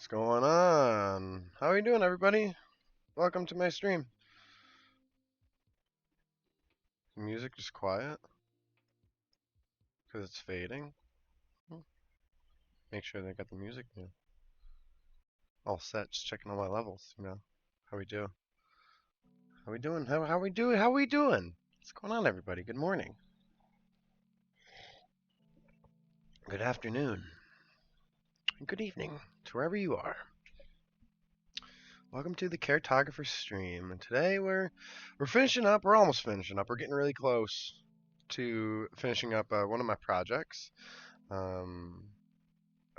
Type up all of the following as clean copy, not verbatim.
What's going on? How are you doing, everybody? Welcome to my stream. The music is quiet because it's fading. Hmm. Make sure they got the music all set. Just checking all my levels. How we do? How we doing? How we doing? How we doing? What's going on, everybody? Good morning. Good afternoon. Good evening to wherever you are. Welcome to the Caretographer stream. And today we're finishing up. We're almost finishing up. We're getting really close to finishing up one of my projects. A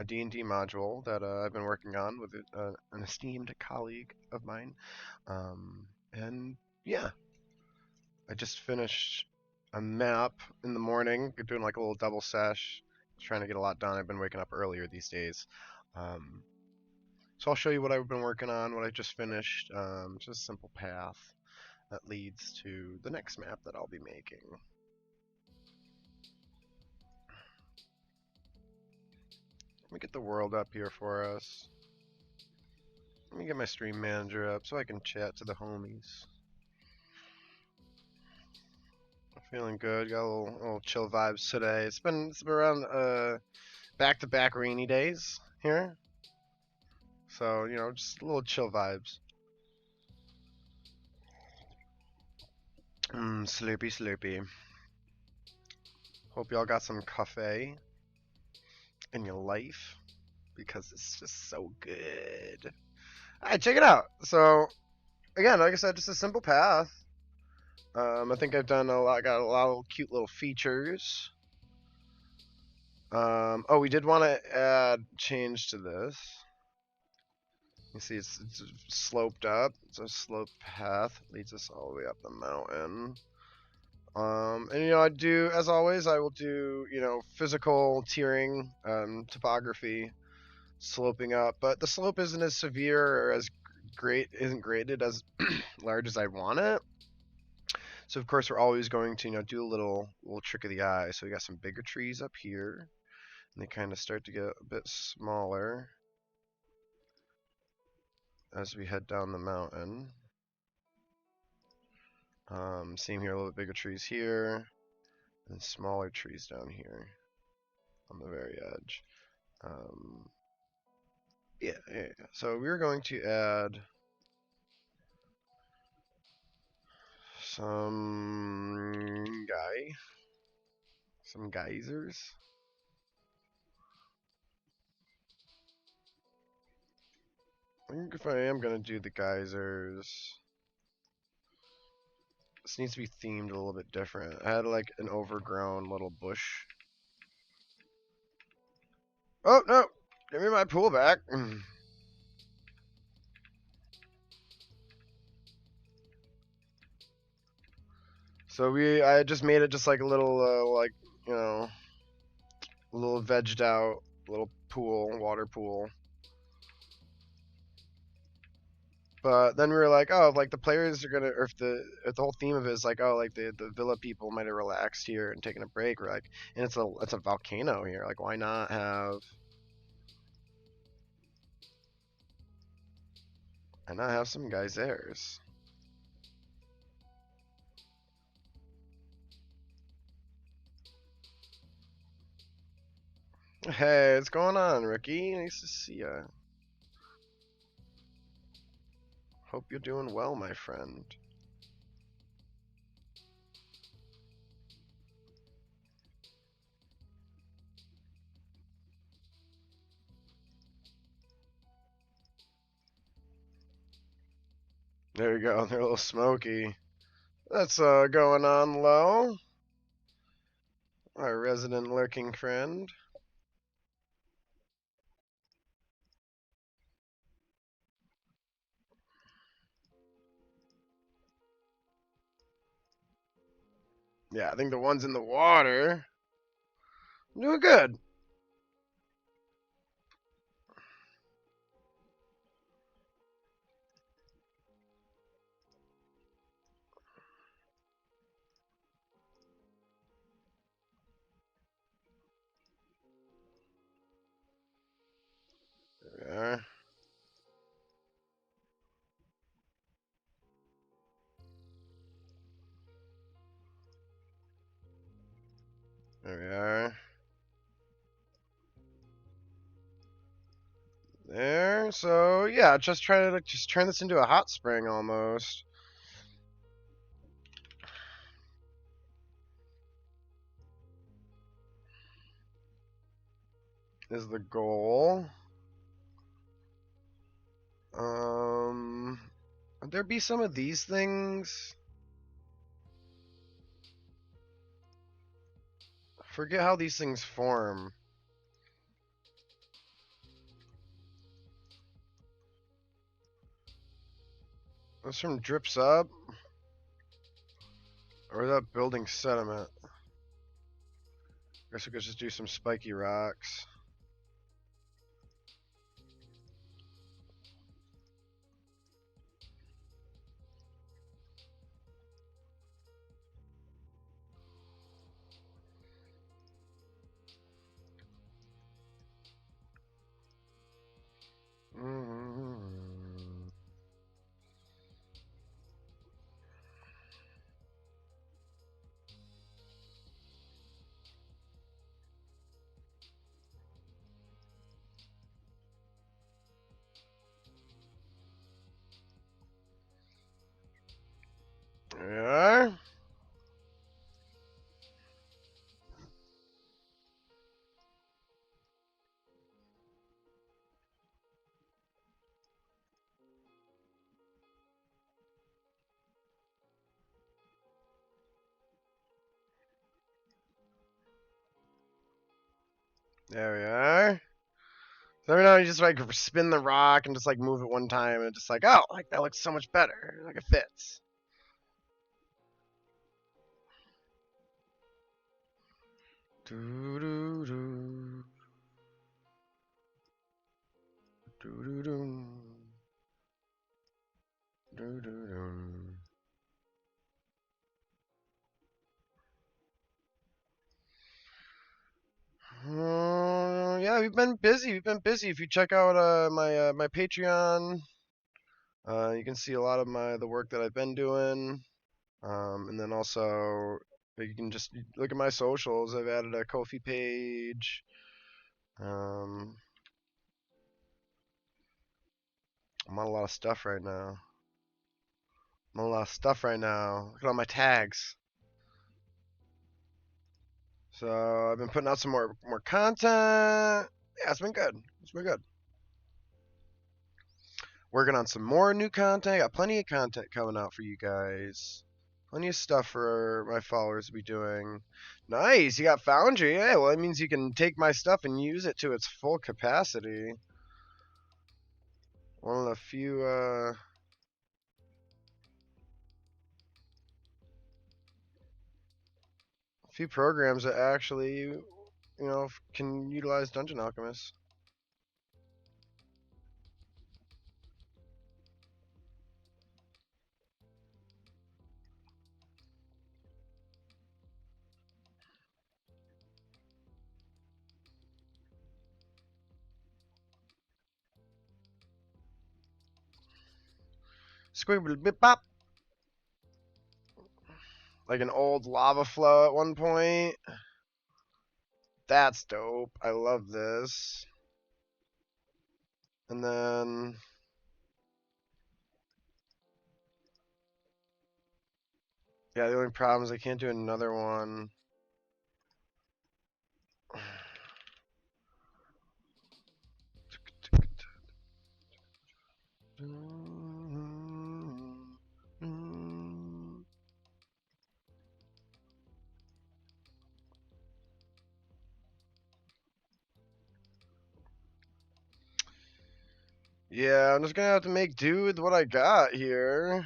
D&D module that I've been working on with an esteemed colleague of mine. And yeah, I just finished a map in the morning, doing like a little double sesh, trying to get a lot done. I've been waking up earlier these days. So I'll show you what I've been working on, what I just finished. Just a simple path that leads to the next map that I'll be making. Let me get the world up here for us. Let me get my stream manager up so I can chat to the homies. Feeling good. Got a little chill vibes today. It's been around back-to-back rainy days here, so just a little chill vibes. Slurpy, slurpy. Hope y'all got some coffee in your life because it's just so good. Alright, check it out. So again, like I said, just a simple path. I think I've done got a lot of cute little features. Oh, we did want to add change to this. You see, it's sloped up. It's a sloped path. Leads us all the way up the mountain. And I do, as always, I will do, physical tiering, topography, sloping up. But the slope isn't as severe or as isn't graded as large as I want it. So of course we're always going to, do a little trick of the eye. So we got some bigger trees up here, and they kind of start to get a bit smaller as we head down the mountain. Same here, a little bit bigger trees here, and smaller trees down here on the very edge. Yeah. So we're going to add some geysers. I think if I am gonna do the geysers, this needs to be themed a little bit different. I had like an overgrown little bush. Oh no! Give me my pool back. So I just made it just like a little a little vegged out little pool, water pool. But then we were like, oh, like the players are gonna, or if the whole theme of it is like, oh, like the villa people might have relaxed here and taken a break. We're like, and it's a volcano here. Like, why not have some geysers? Hey, what's going on, Ricky? Nice to see ya. Hope you're doing well, my friend. There you go. They're a little smoky. That's going on low. Our resident lurking friend. Yeah, I think the ones in the water doing good. There we are. There we are. There. So yeah, just try to just turn this into a hot spring almost. Is the goal. Would there be some of these things? I forget how these things form. This from drips up? Or is that building sediment? Guess we could just do some spiky rocks. There we are. There we are. So every now you just like spin the rock and just like move it one time and it's just like, oh, like that looks so much better. Like it fits. Doo doo doo. Doo doo doo. Doo doo doo. Yeah, we've been busy. We've been busy. If you check out my Patreon, you can see a lot of the work that I've been doing. And then also you can just look at my socials. I've added a Ko-fi page. I'm on a lot of stuff right now. Look at all my tags. So I've been putting out some more content. Yeah, it's been good. It's been good. Working on some more new content. Got plenty of content coming out for you guys. Plenty of stuff for my followers to be doing. Nice, you got Foundry. Yeah, well, that means you can take my stuff and use it to its full capacity. One of the few programs that actually, can utilize Dungeon Alchemist. Squibbly bip bop. Like an old lava flow at one point. That's dope. I love this. And then yeah, the only problem is I can't do another one. Yeah, I'm just gonna have to make do with what I got here.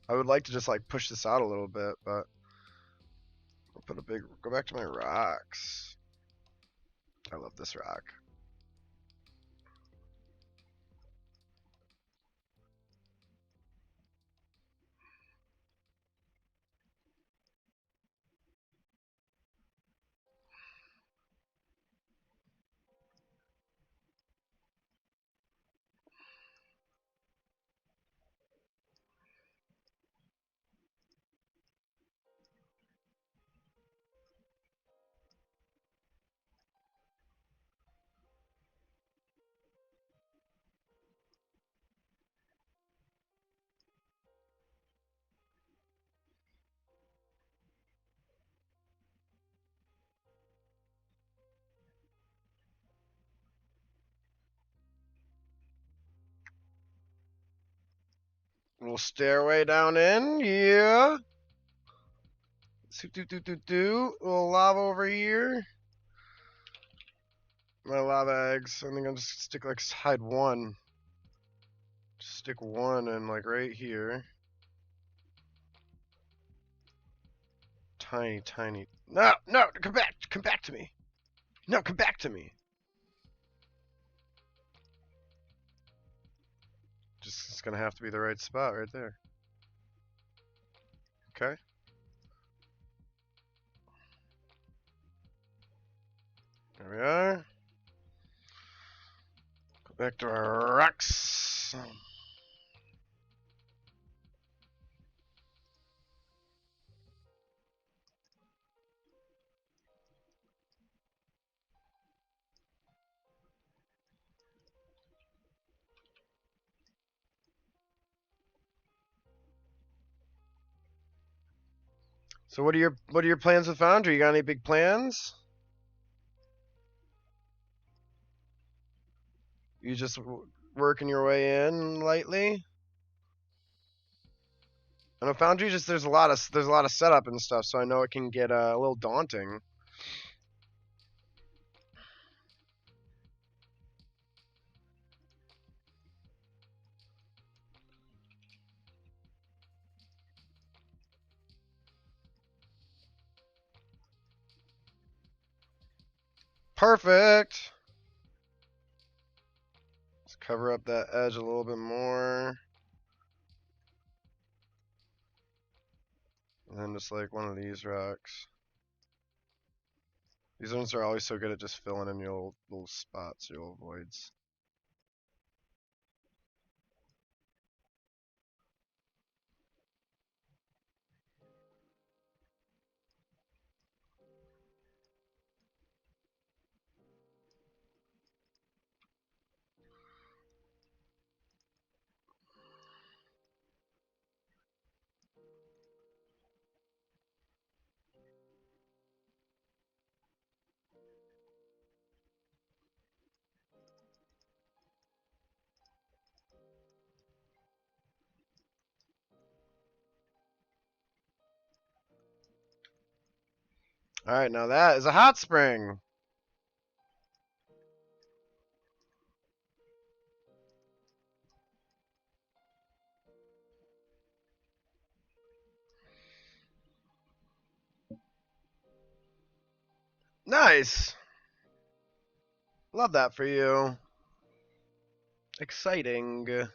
I would like to just like push this out a little bit, but I'll go back to my rocks. I love this rock. Little stairway down in, yeah. Little lava over here. My lava eggs. I think I'll just stick like hide one. Just stick one in like right here. Tiny, tiny. No, no, come back to me. No, come back to me. Just it's gonna have to be the right spot right there. Okay. There we are. Go back to our rocks. So what are your plans with Foundry? You got any big plans? You just working your way in lightly? I know Foundry just there's a lot of setup and stuff, so I know it can get a little daunting. Perfect. Let's cover up that edge a little bit more. And then just like one of these rocks. These ones are always so good at just filling in your little spots, your little voids. Alright, now that is a hot spring. Nice. Love that for you. Exciting.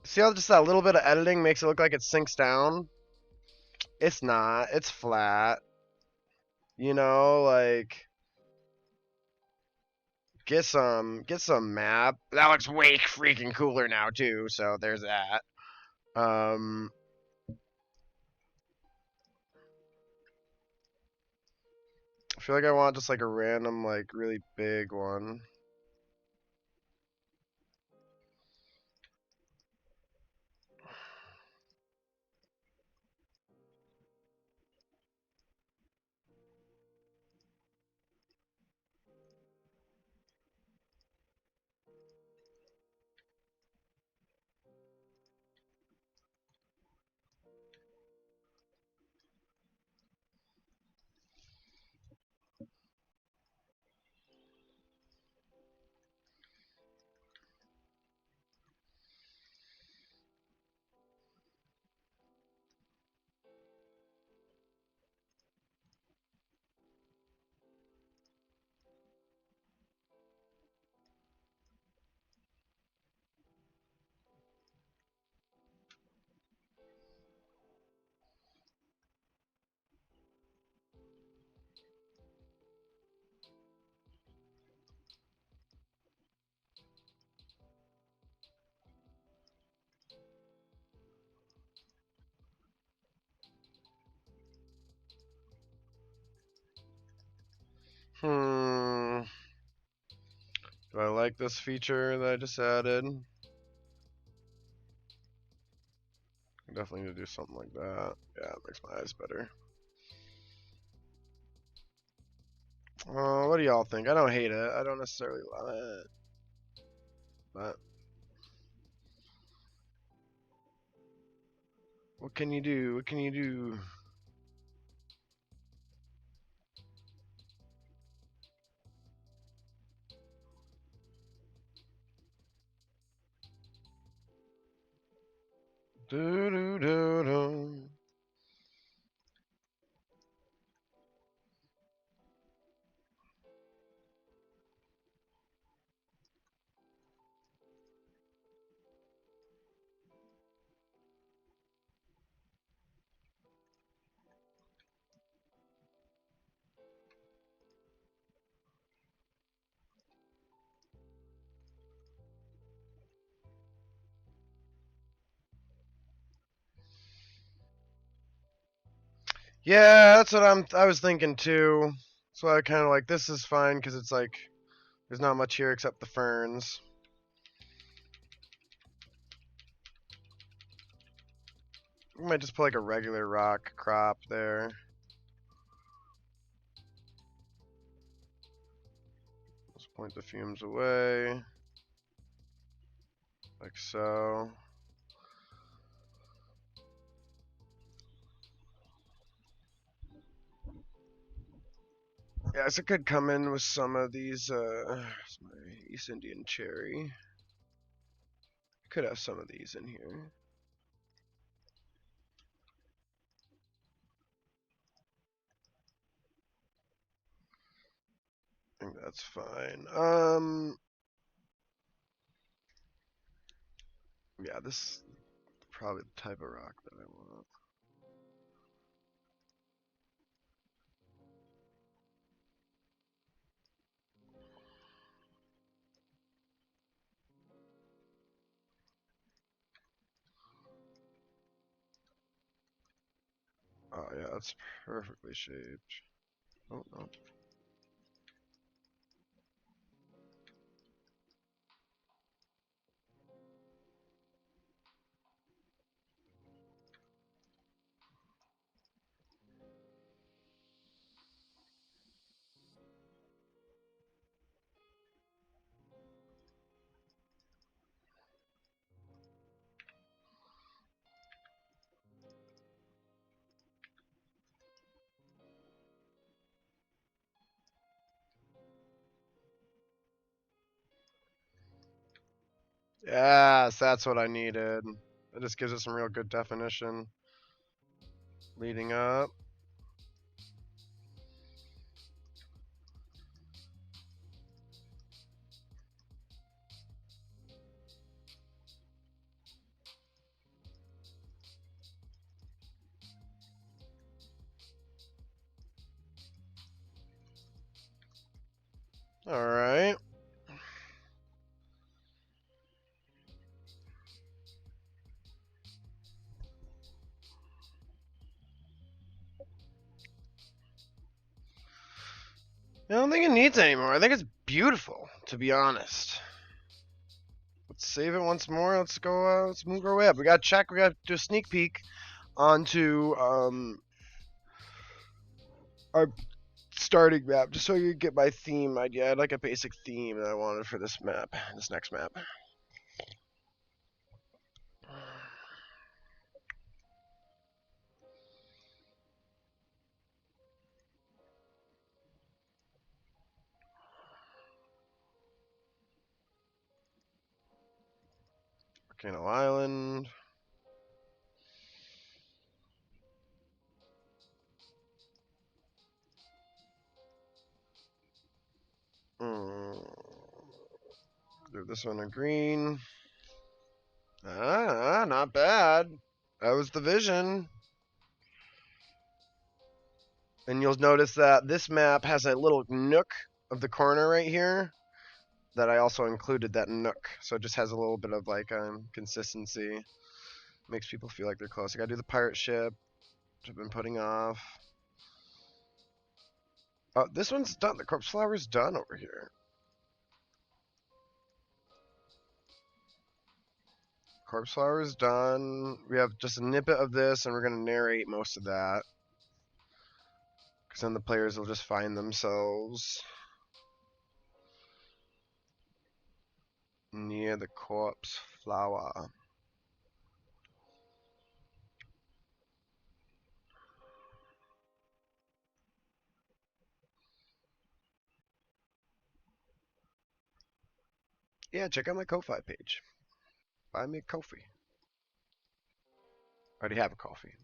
See how just that little bit of editing makes it look like it sinks down? It's not. It's flat. You know, like get some map. That looks way freaking cooler now too. So there's that. Um, I feel like I want just like a random like really big one. Hmm. Do I like this feature that I just added? I definitely need to do something like that. Yeah, it makes my eyes better. What do y'all think? I don't hate it. I don't necessarily love it. But what can you do? What can you do? Do do do do. Yeah, that's what I was thinking too. So I kind of like this is fine because it's like there's not much here except the ferns. We might just put like a regular rock crop there. Let's point the fumes away. Like so. Yeah, so it could come in with some of these, my East Indian cherry. Could have some of these in here. I think that's fine. Yeah, this is probably the type of rock that I want. Oh yeah, that's perfectly shaped. Oh no. Yes, that's what I needed. It just gives it some real good definition leading up. Alright. I don't think it needs any more. I think it's beautiful, to be honest. Let's save it once more. Let's go. Let's move our way up. We got to check. We got to do a sneak peek onto our starting map, just so you get my theme idea. I had like a basic theme that I wanted for this map, this next map. Volcano Island. Do this one a green. Not bad. That was the vision. And you'll notice that this map has a little nook of the corner right here that I also included that nook. So it just has a little bit of like consistency. Makes people feel like they're close. I gotta do the pirate ship, which I've been putting off. Oh, this one's done. The corpse flower's done over here. Corpse flower's done. We have just a snippet of this, and we're gonna narrate most of that. Because then the players will just find themselves near the corpse flower. Yeah, check out my Ko-Fi page. Buy me a coffee. I already have a coffee.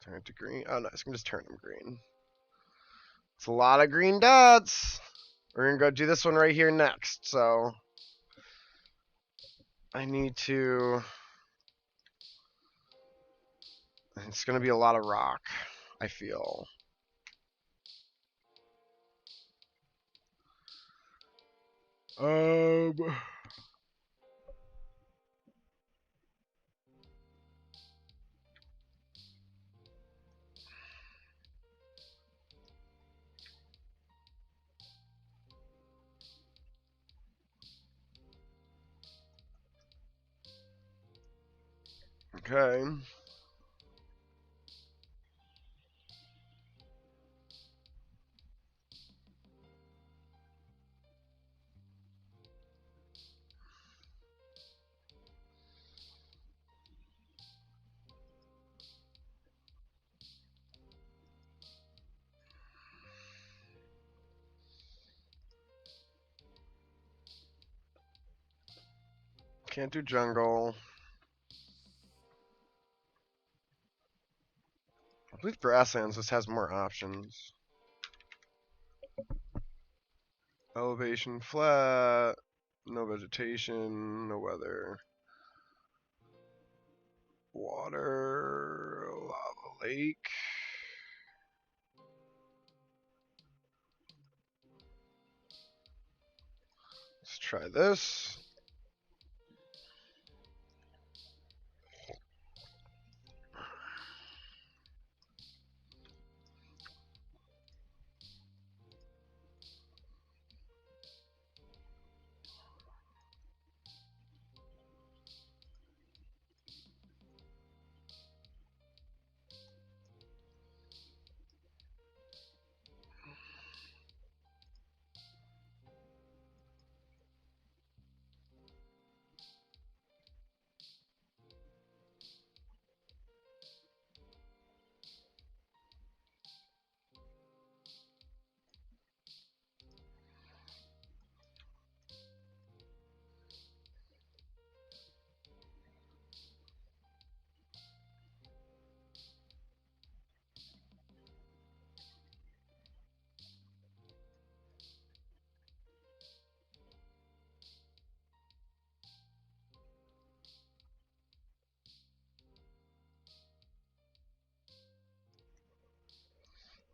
Turn it to green. Oh, nice. I can just turn them green. It's a lot of green dots. We're going to go do this one right here next. So I need to... It's going to be a lot of rock, I feel. Okay. Can't do jungle. I believe grasslands just has more options. Elevation flat. No vegetation. No weather. Water. Lava lake. Let's try this.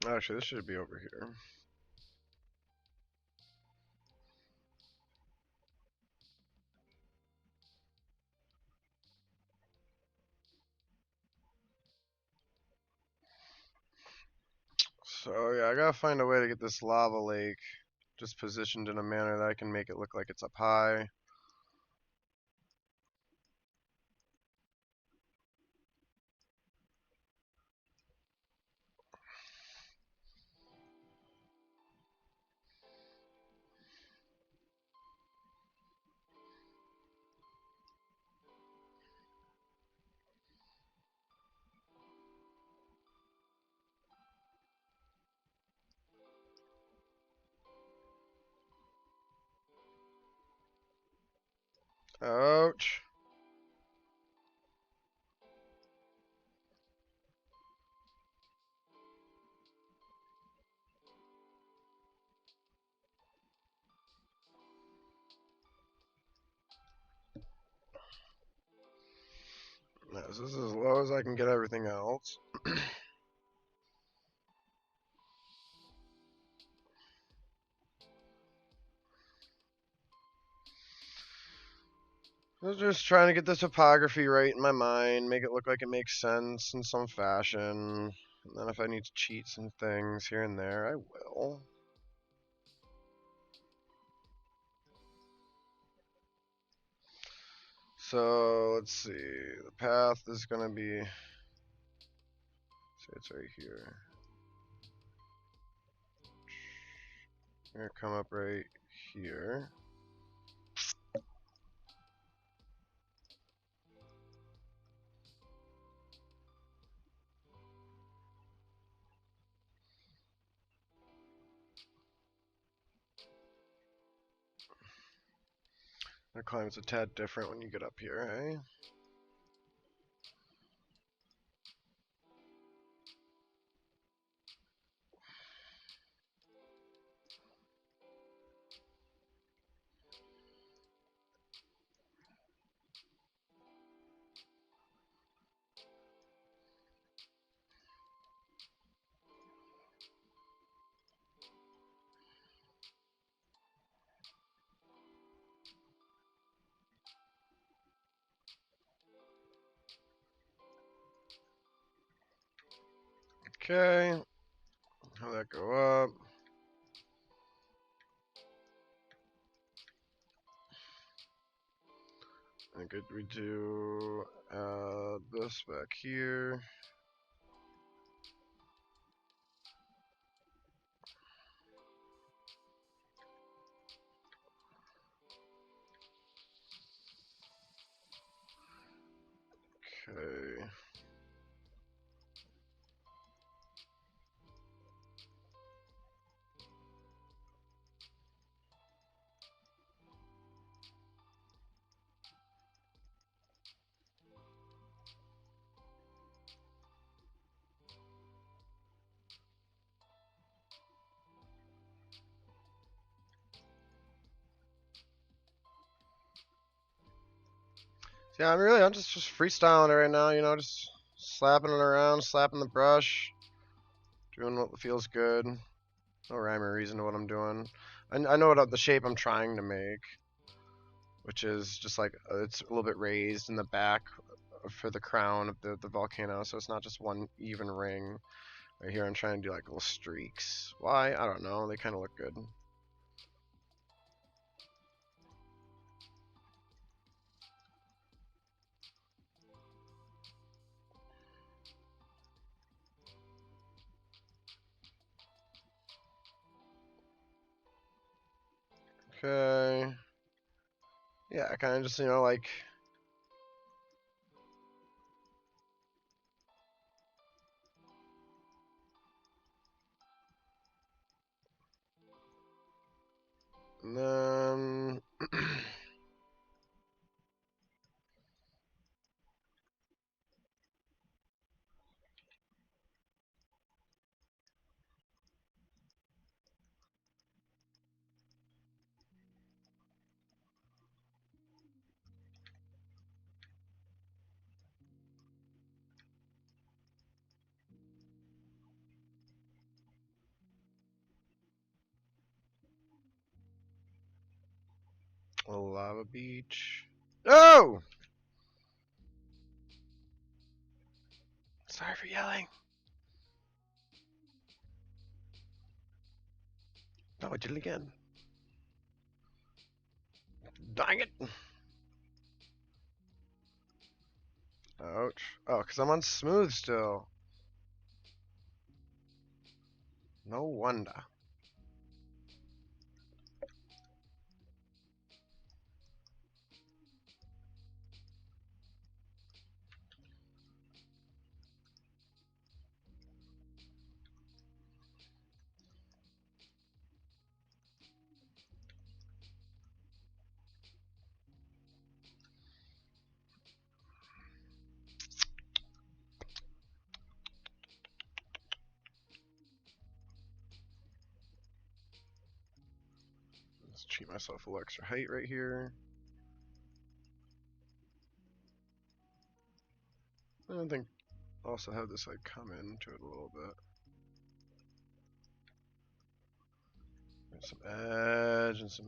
Actually, this should be over here. So yeah, I gotta find a way to get this lava lake just positioned in a manner that I can make it look like it's up high. Ouch. Yeah, so this is as low as I can get everything else. I was just trying to get the topography right in my mind, make it look like it makes sense in some fashion. And then if I need to cheat some things here and there, I will. So let's see. The path is gonna be. See, it's right here. Gonna come up right here. The climate's a tad different when you get up here, eh? Okay. Have that go up. And could we do this back here? Okay. Yeah, I'm just freestyling it right now, you know, just slapping it around, slapping the brush, doing what feels good. No rhyme or reason to what I'm doing. I know what the shape I'm trying to make, which is just like it's a little bit raised in the back for the crown of the volcano, so it's not just one even ring. Right here I'm trying to do like little streaks. Why? I don't know. They kind of look good. Okay. Yeah, kind of just, you know, like and then A lava beach. No! Sorry for yelling. No, I did it again. Dang it! Ouch. Oh, because I'm on smooth still. No wonder. Let's treat myself a little extra height right here. I don't think also have this like come into it a little bit. Some edge and some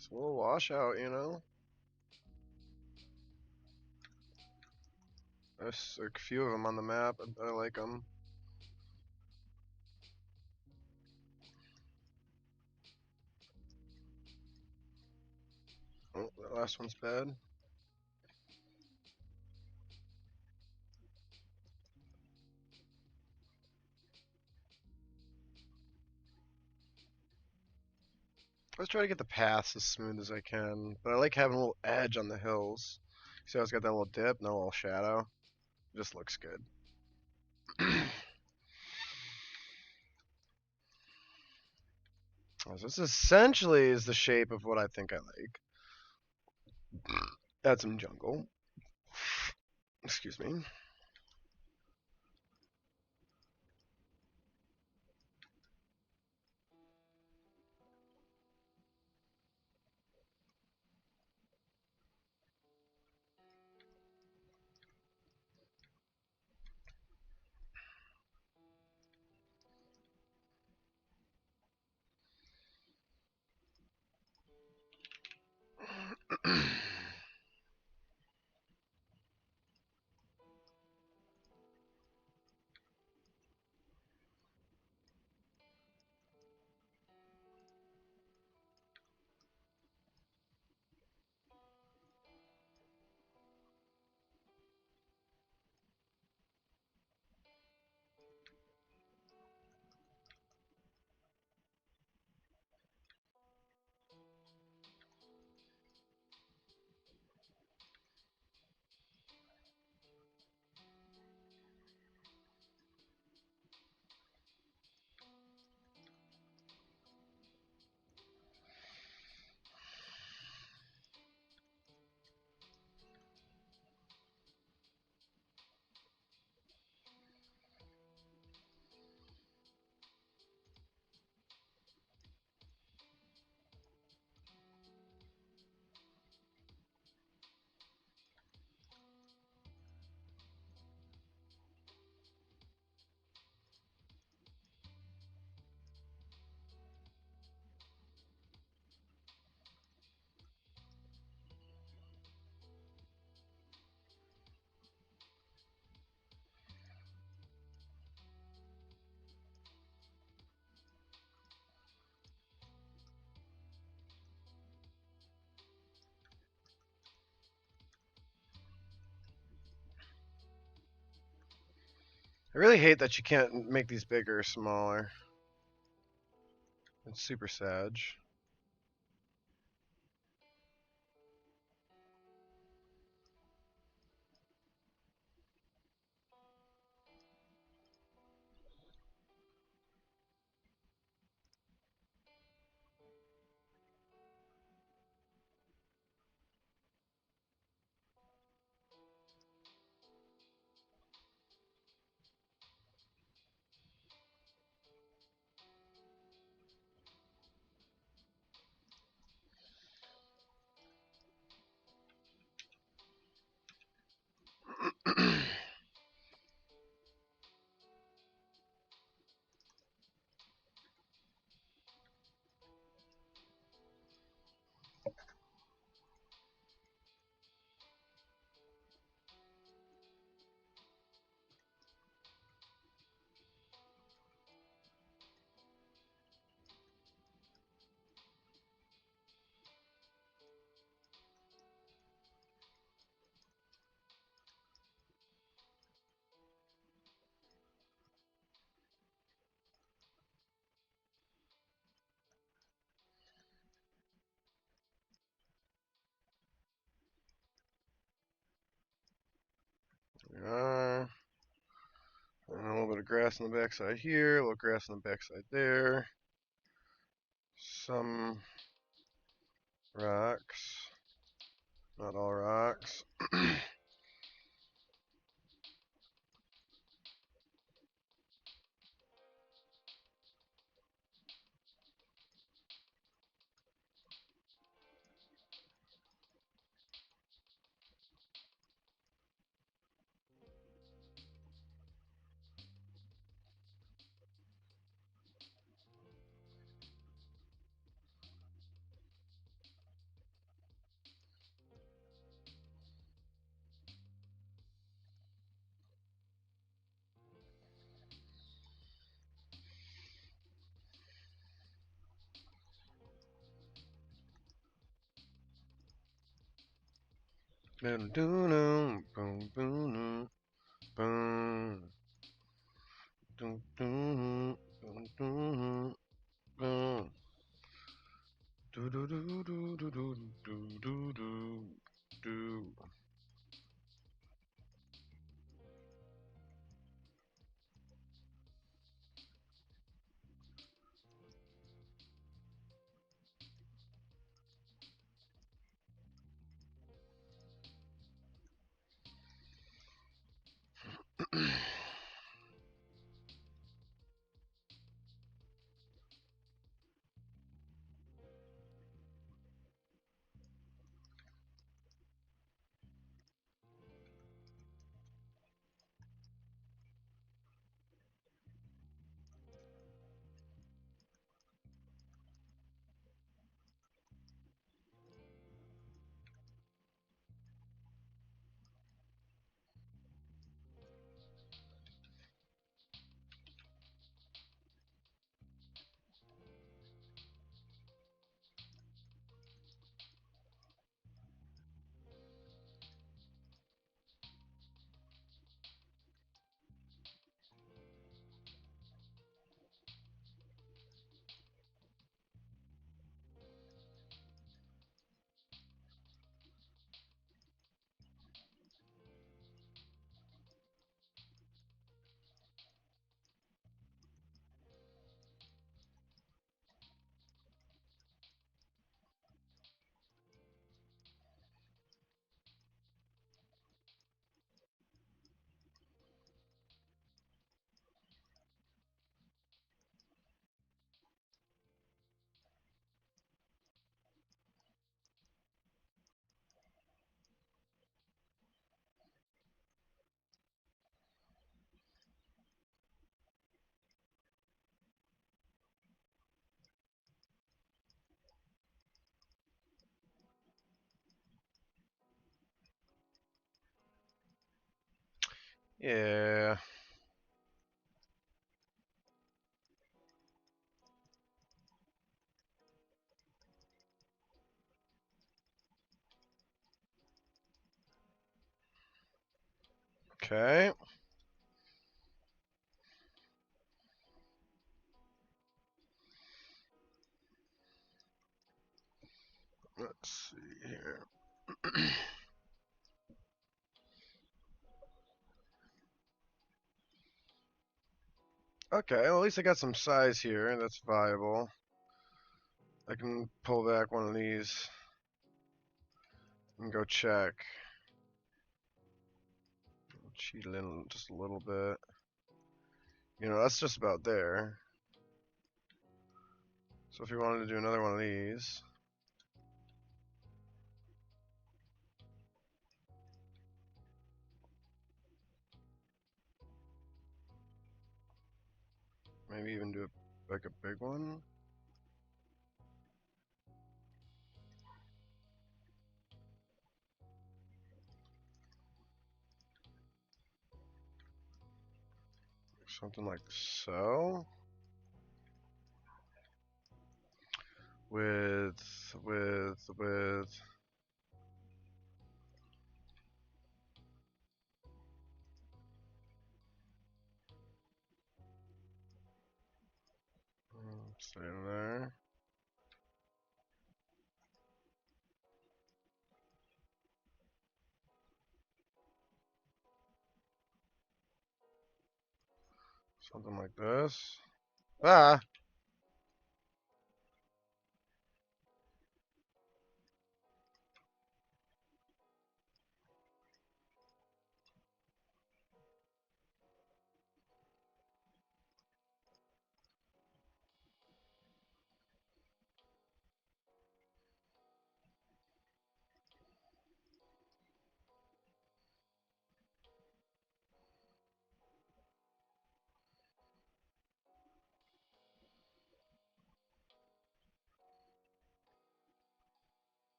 it's a little washout, you know. There's a few of them on the map. I like them. Oh, that last one's bad. Let's try to get the paths as smooth as I can, but I like having a little edge on the hills. See how it's got that little dip, no little shadow? It just looks good. So this essentially is the shape of what I think I like. Add some jungle. Excuse me. I really hate that you can't make these bigger or smaller. It's super sad. bit of grass on the backside here, a little grass on the backside there. Some rocks. Not all rocks. Boom, boom, boom, boom, boom, boom, boom, boom, boom. Do do do do do do do do do do. Yeah. Okay. Let's see here. Okay, well, at least I got some size here. That's viable. I can pull back one of these and go check. Cheat in just a little bit. You know, that's just about there. So if you wanted to do another one of these, maybe even do like a big one. Something like so. With. Stay there. Something like this. Ah!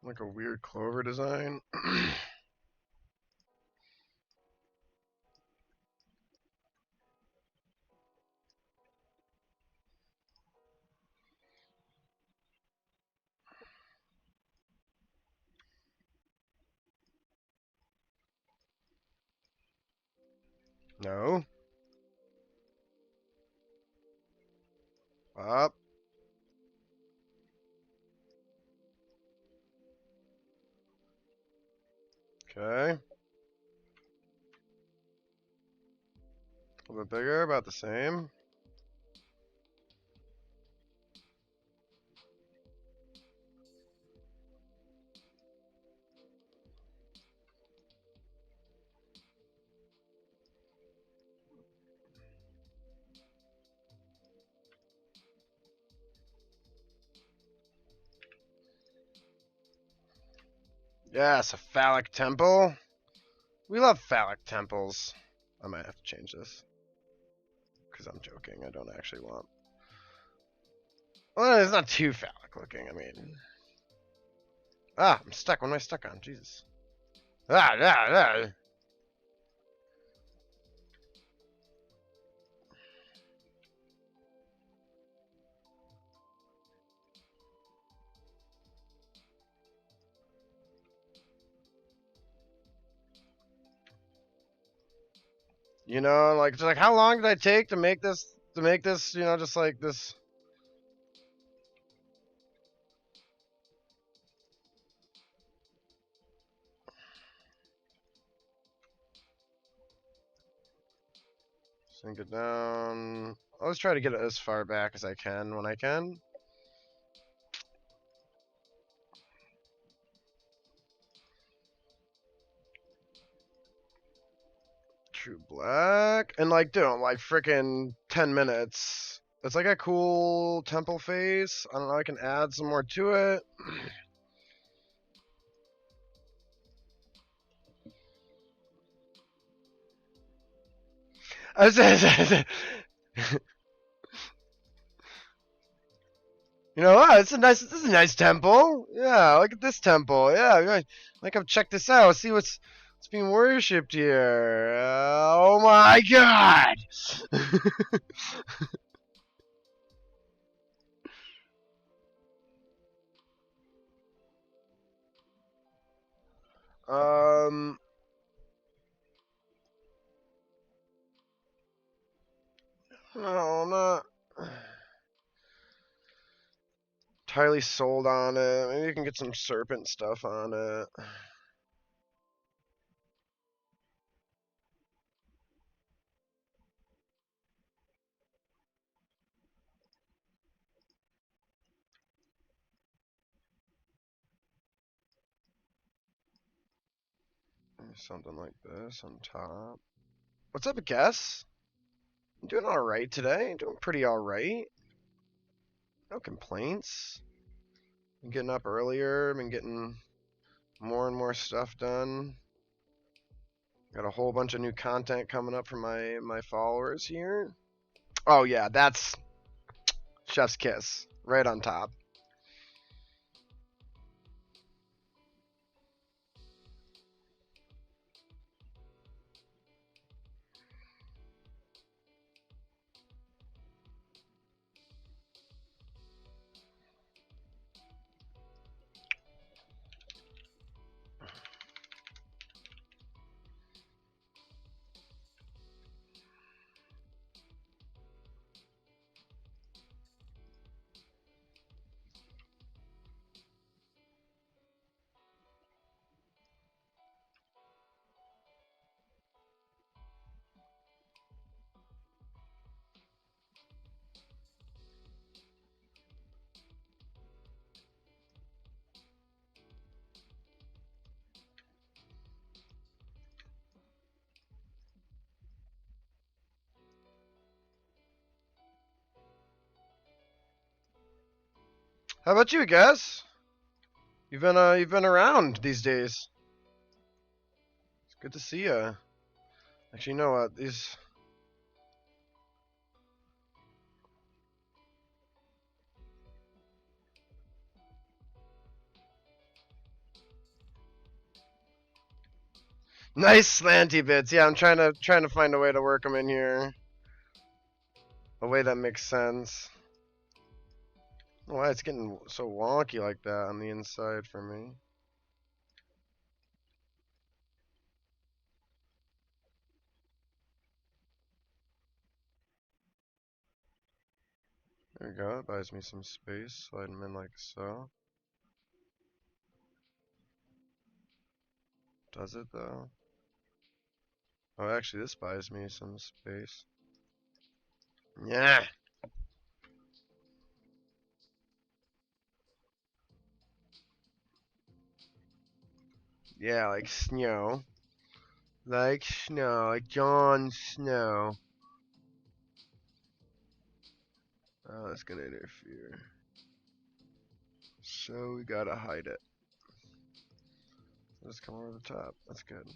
Like a weird clover design. No. Up. Okay. A little bit bigger, about the same. Yes, a phallic temple. We love phallic temples. I might have to change this. Because I'm joking. I don't actually want. Well, it's not too phallic looking. I mean. Ah, I'm stuck. What am I stuck on? Jesus. Ah. You know, like, just like, how long did I take to make this? You know, just like this. Sink it down. I'll just try to get it as far back as I can when I can. True black. And like, dude, like freaking 10 minutes. It's like a cool temple face. I don't know, I can add some more to it. You know, oh, this is a nice temple. Yeah, look at this temple. Yeah, like I've checked this out. See what's being worshipped here. Oh my god. um, no, I'm not entirely sold on it. Maybe you can get some serpent stuff on it. Something like this on top. What's up, Guess? I'm doing alright today. I'm doing pretty alright. No complaints. Been getting up earlier. Been getting more and more stuff done. Got a whole bunch of new content coming up for my followers here. Oh yeah, that's Chef's Kiss. Right on top. How about you, guys? You've been around these days. It's good to see you. Actually, you know what? These. Nice slanty bits. Yeah, I'm trying to find a way to work them in here. A way that makes sense. I don't know why it's getting so wonky like that on the inside for me. There we go. It buys me some space. Slide them in like so. Does it though? Oh, actually, this buys me some space. Yeah. Yeah, like snow. Like snow. Like Jon Snow. Oh, that's gonna interfere. So we gotta hide it. Let's come over the top. That's good.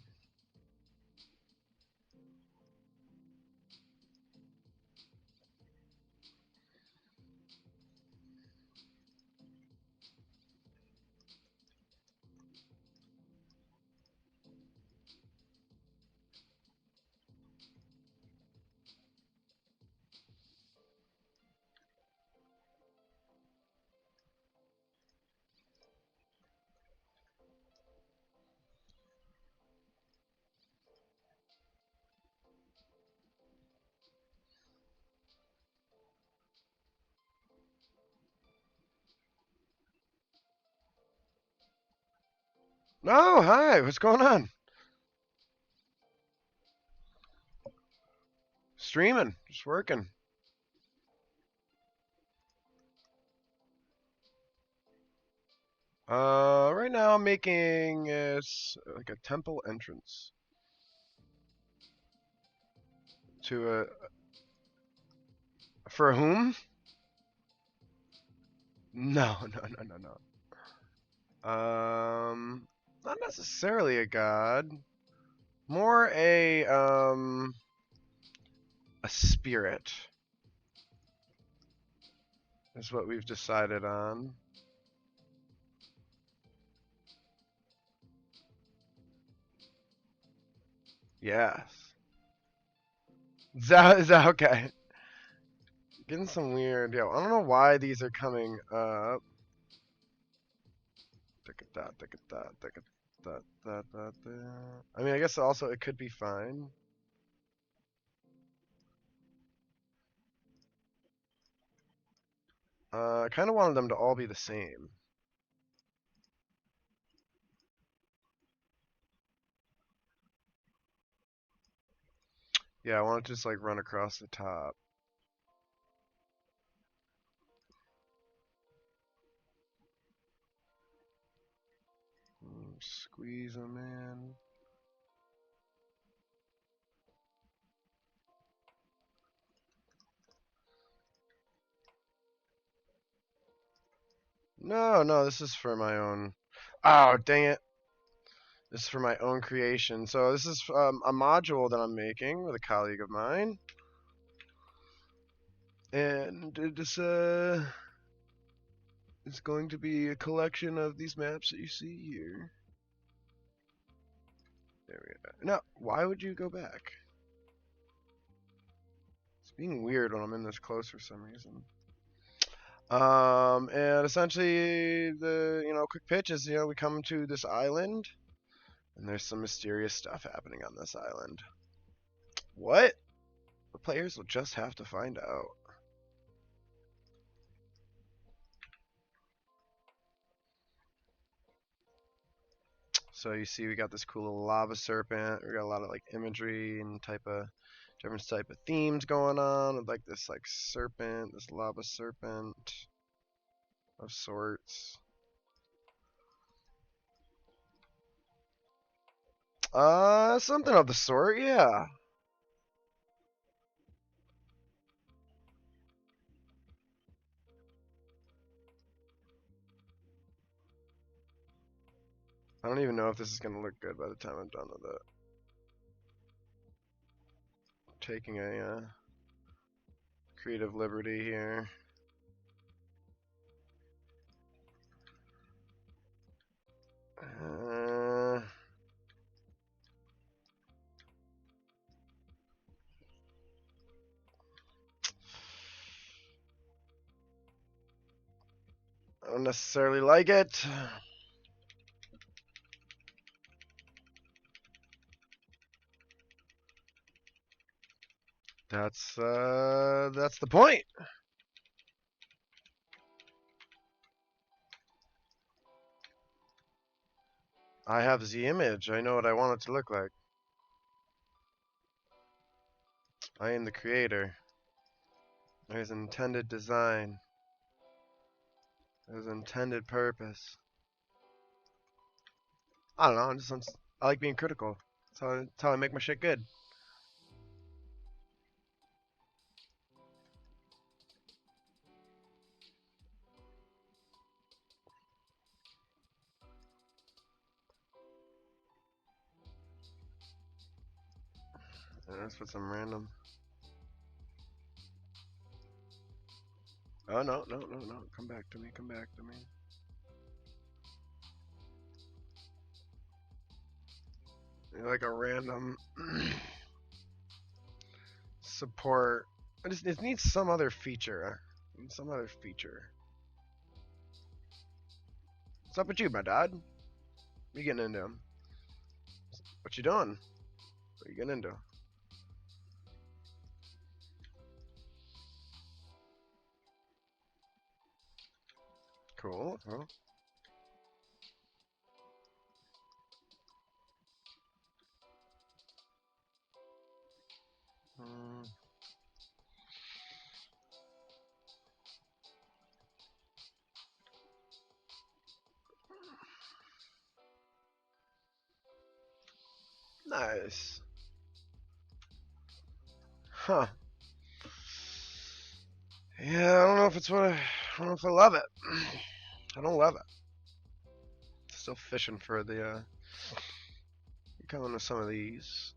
Oh, hi. What's going on? Streaming. Just working. Right now I'm making like a temple entrance to a. For whom? No, no, no, no, no. Not necessarily a god. More a spirit is what we've decided on. Yes. Is that okay? Getting some weird. Yo, I don't know why these are coming up. I mean, I guess also it could be fine. I kind of wanted them to all be the same. Yeah, I want to just like run across the top. Squeeze them in. No, no, this is for my own. Oh, dang it. This is for my own creation. So this is a module that I'm making with a colleague of mine. And it's going to be a collection of these maps that you see here. There we go. No, why would you go back? It's being weird when I'm in this close for some reason. And essentially the quick pitch is we come to this island, and there's some mysterious stuff happening on this island. What? The players will just have to find out. So you see, we got this cool little lava serpent. We got a lot of like imagery and different type of themes going on with like this serpent, this lava serpent of sorts. Something of the sort, yeah. don't even know if this is gonna look good by the time I'm done with it. Taking a creative liberty here. I don't necessarily like it. That's the point. I have the image. I know what I want it to look like. I am the creator. There's intended design. There's intended purpose. I don't know. I like being critical. That's how I make my shit good. Let's put some random. Oh no. Come back to me. Come back to me. Like a random support. It needs some other feature. Some other feature. What's up with you, my dad? What you getting into? What you doing? What are you getting into? Cool. Nice. Huh. Yeah, I don't know if it's I don't know if I love it. I don't love it. Still fishing for the coming with some of these.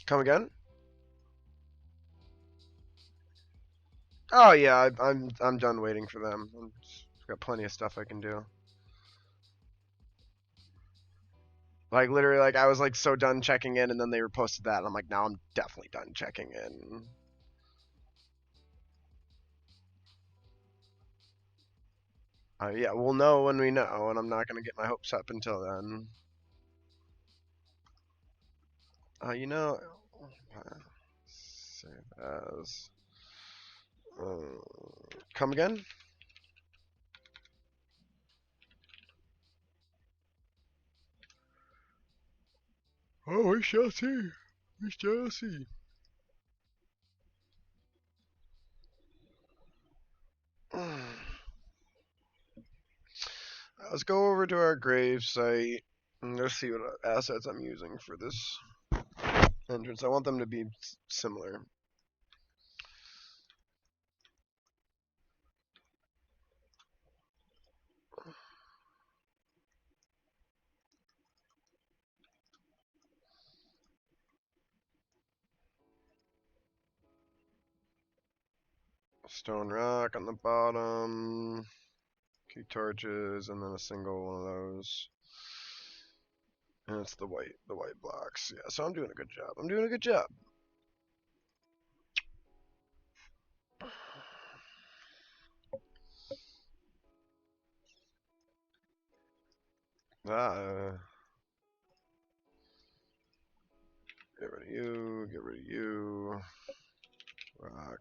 Come again? Oh yeah, I'm done waiting for them. I've got plenty of stuff I can do. Like literally, like I was like so done checking in, and then they reposted that, and I'm like, now I'm definitely done checking in. Yeah, we'll know when we know, and I'm not gonna get my hopes up until then. You know, save as. Come again? Oh, we shall see. We shall see. Let's go over to our grave site and let's see what assets I'm using for this entrance. I want them to be similar. Stone rock on the bottom, key torches, and then a single one of those. And it's the white blocks. Yeah, so I'm doing a good job. I'm doing a good job. Get rid of you, get rid of you. Rock.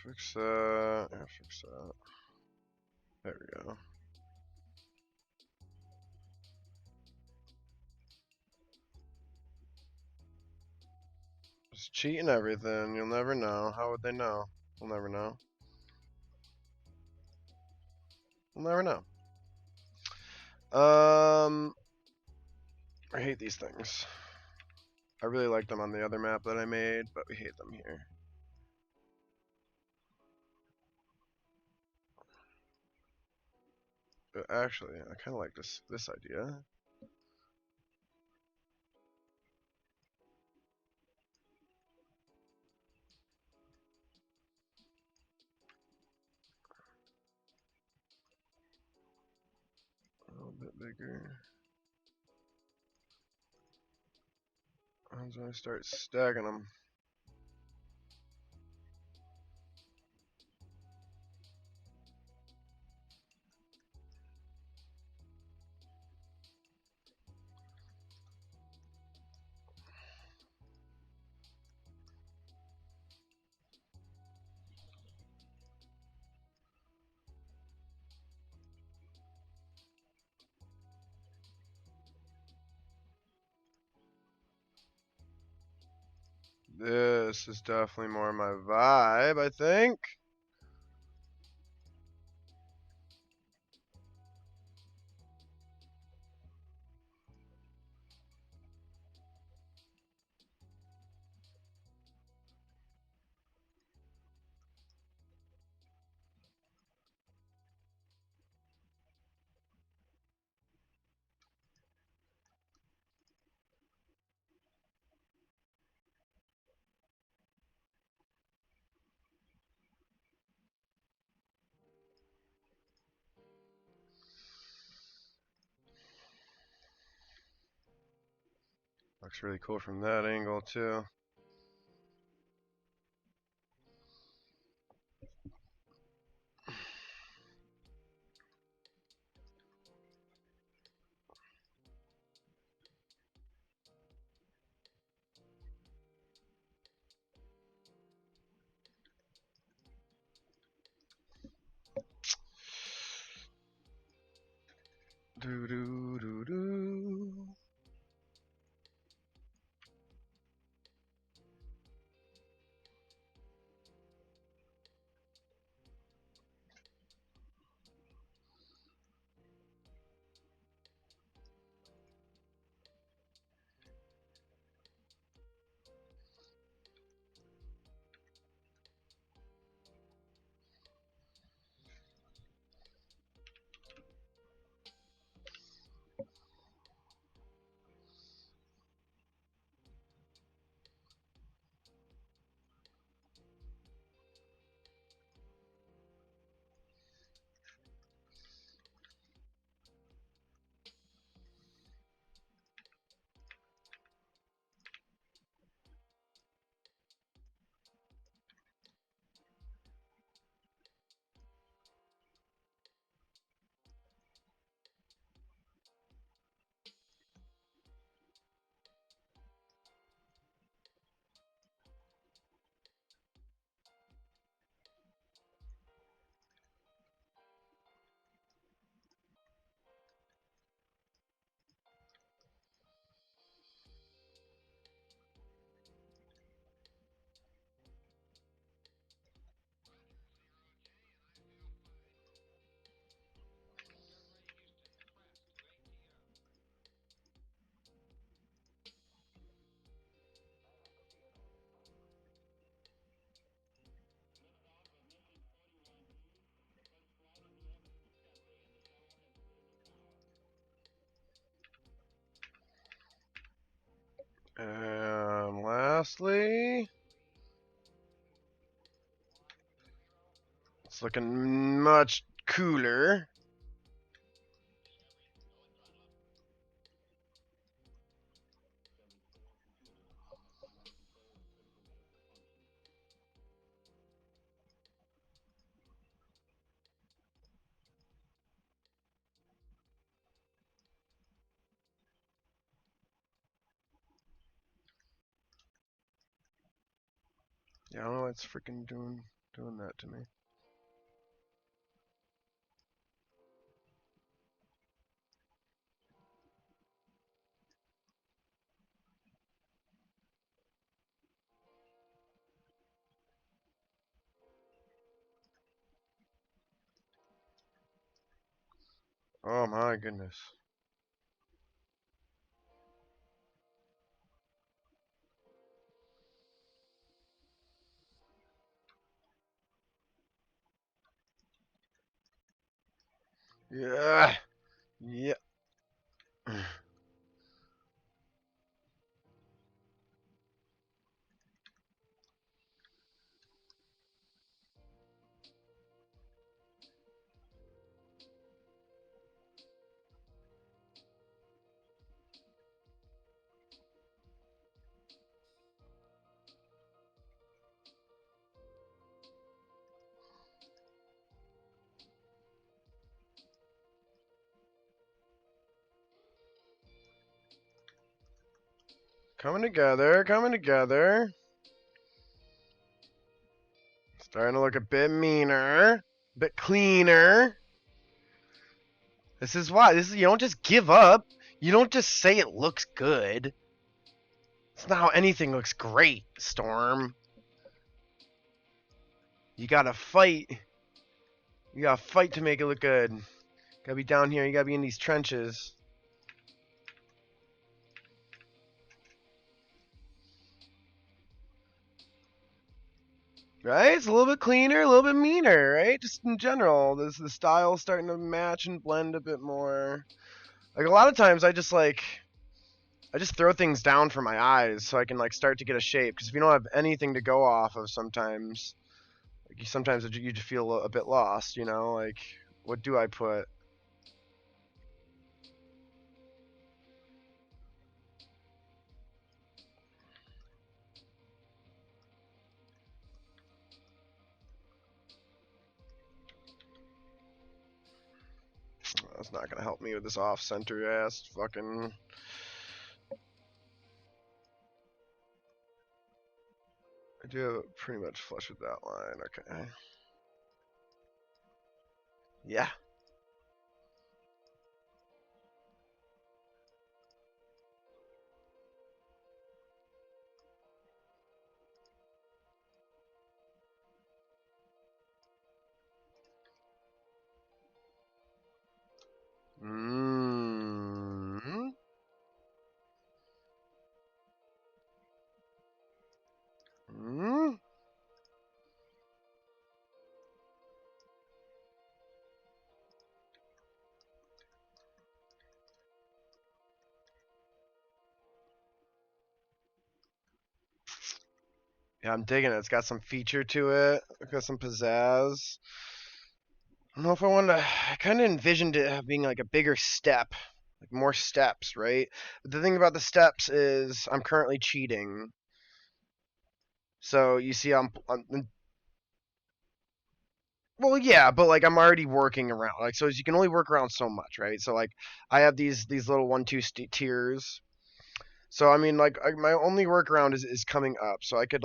Fix that. Yeah, fix that. There we go. Just cheating everything. You'll never know. How would they know? We'll never know. We'll never know. I hate these things. I really like them on the other map that I made, but we hate them here. But actually, I kind of like this idea. A little bit bigger. As I start stacking them. This is definitely more my vibe, I think. Looks really cool from that angle too. Do do do do. And lastly, it's looking much cooler. Yeah, I don't know what it's freaking doing doing that to me? Oh my goodness. Yeah. Yeah. Coming together, coming together. Starting to look a bit meaner, a bit cleaner. This is why. You don't just give up. You don't just say it looks good. It's not how anything looks great, Storm. You gotta fight. You gotta fight to make it look good. Gotta be down here. You gotta be in these trenches. Right? It's a little bit cleaner, a little bit meaner, right? Just in general, the style's starting to match and blend a bit more. Like a lot of times, I just throw things down for my eyes so I can like start to get a shape. Because if you don't have anything to go off of, sometimes you just feel a bit lost. You know, like what do I put? That's not gonna help me with this off-center ass fucking. I do have it pretty much flush with that line. Okay. Yeah. Mm. Mm. Yeah, I'm digging it. It's got some feature to it. It's got some pizzazz. I don't know if I wanted to. I kind of envisioned it being like a bigger step, like more steps, right? But the thing about the steps is I'm currently cheating. So you see, well, yeah, but like I'm already working around. Like, so you can only work around so much, right? So like I have these little 1-2 tiers. So I mean, like my only workaround is coming up. So I could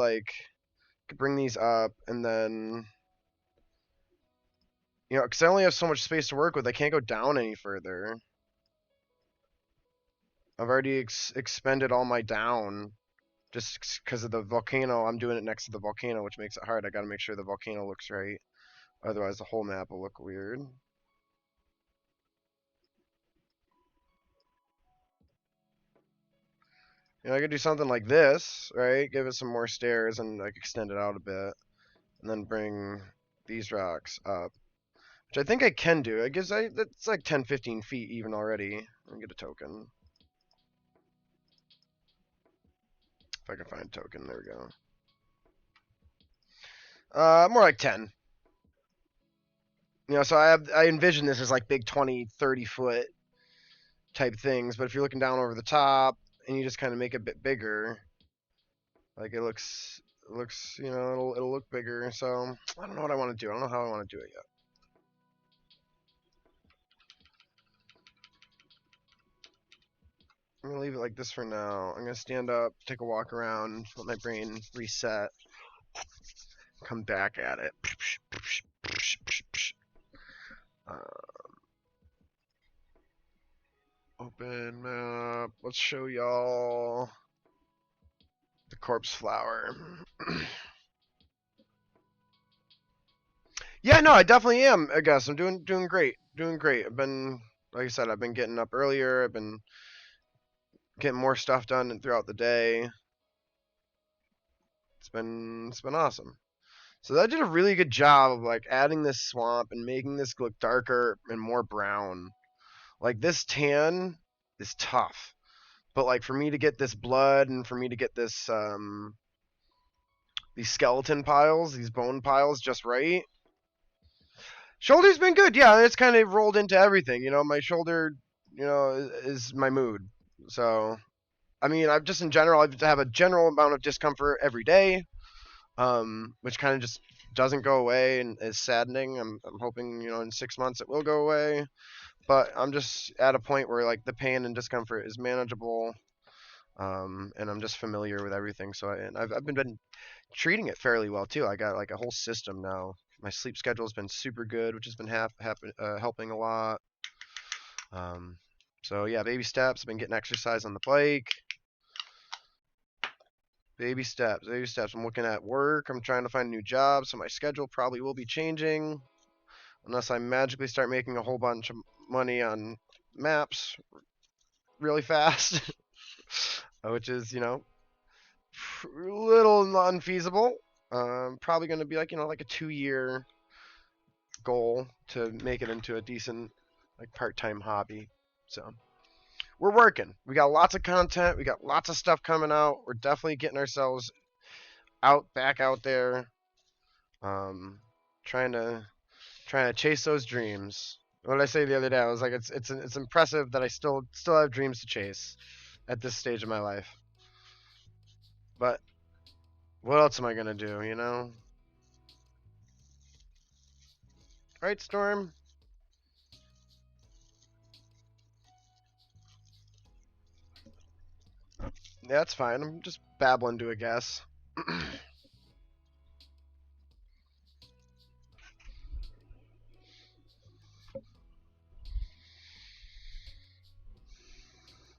bring these up and then because I only have so much space to work with, I can't go down any further. I've already expended all my down just because of the volcano. I'm doing it next to the volcano, which makes it hard. I got to make sure the volcano looks right. Otherwise, the whole map will look weird. I could do something like this, right? Give it some more stairs and like extend it out a bit, and then bring these rocks up, which I think I can do. That's like 10, 15 feet even already. Let me get a token. If I can find a token, there we go. More like 10. So I envision this as like big 20, 30 foot type things, but if you're looking down over the top and you just kind of make it a bit bigger, like it'll look bigger. So I don't know what I want to do. I don't know how I want to do it yet. I'm gonna leave it like this for now. I'm gonna stand up, take a walk around, let my brain reset, come back at it. Open map. Let's show y'all the corpse flower. Yeah, no, I definitely am. I guess I'm doing great. Doing great. I've been, like I said, I've been getting up earlier. I've been getting more stuff done throughout the day. It's been awesome. So I did a really good job of like adding this swamp and making this look darker and more brown. Like this tan is tough, but like for me to get this blood and for me to get this these skeleton piles, these bone piles just right. Shoulder's been good, yeah. It's kind of rolled into everything, you know. My shoulder, you know, is my mood. So, I mean, I've just in general, I have a general amount of discomfort every day, which kind of just doesn't go away and is saddening. I'm hoping, you know, in 6 months it will go away. But I'm just at a point where like the pain and discomfort is manageable, and I'm just familiar with everything. So, I've been treating it fairly well too. I got like a whole system now. My sleep schedule has been super good, which has been helping a lot. Um, so yeah, baby steps. I've been getting exercise on the bike. Baby steps, baby steps. I'm looking at work. I'm trying to find a new job, so my schedule probably will be changing unless I magically start making a whole bunch of money on maps really fast, which is, you know, a little unfeasible. Probably going to be like, you know, like a 2-year goal to make it into a decent, like, part-time hobby. So we're working. We got lots of content. We got lots of stuff coming out. We're definitely getting ourselves back out there, um, trying to chase those dreams. What did I say the other day? I was like, it's impressive that I still have dreams to chase at this stage of my life. But what else am I gonna do? You know? Right, Storm? Yeah, that's fine. I'm just babbling to a guess.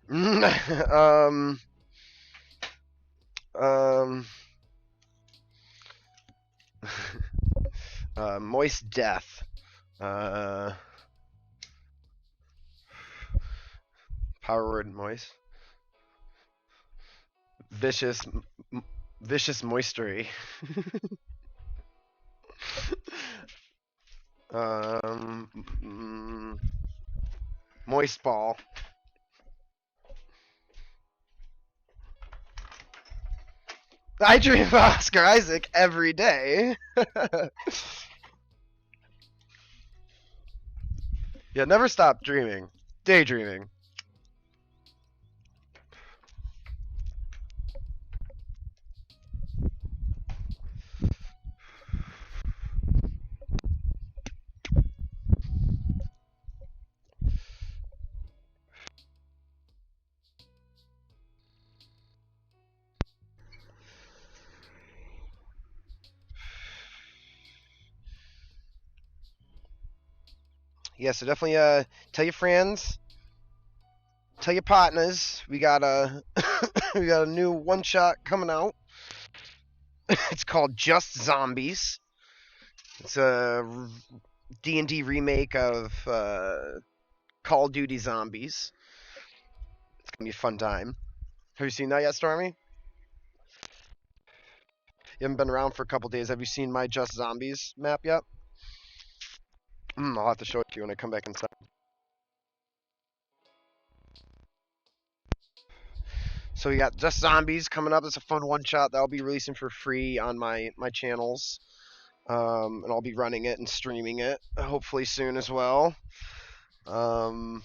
um, um, moist death. Power word moist. Vicious, vicious moistery. Moist ball. I dream of Oscar Isaac every day. Yeah, never stop dreaming. Daydreaming. Yeah, so definitely tell your friends, tell your partners. We got a we got a new one shot coming out. It's called Just Zombies. It's a D&D remake of Call of Duty Zombies. It's gonna be a fun time. Have you seen that yet, Stormy? You haven't been around for a couple days. Have you seen my Just Zombies map yet? I'll have to show it to you when I come back inside. So we got Just Zombies coming up. It's a fun one shot that I'll be releasing for free on my channels, and I'll be running it and streaming it hopefully soon as well. And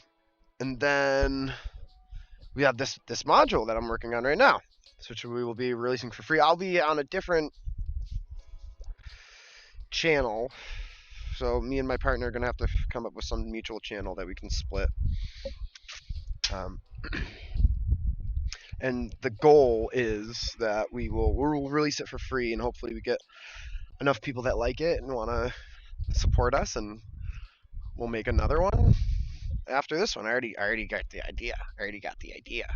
then we have this module that I'm working on right now, which we will be releasing for free. I'll be on a different channel, so me and my partner are gonna have to come up with some mutual channel that we can split. And the goal is that we'll release it for free, and hopefully we get enough people that like it and want to support us, and we'll make another one. after this one. I already got the idea. I already got the idea.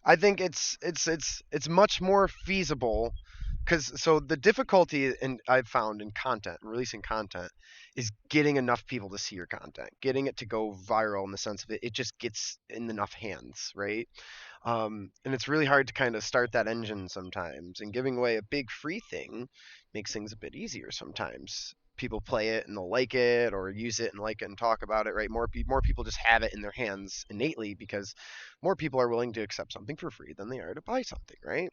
I think it's much more feasible because so the difficulty in I've found in content, releasing content, is getting enough people to see your content, getting it to go viral in the sense of it just gets in enough hands, right? And it's really hard to kind of start that engine sometimes. And giving away a big free thing makes things a bit easier sometimes. People play it and they'll like it or use it and like it and talk about it, right? More people just have it in their hands innately because more people are willing to accept something for free than they are to buy something, right?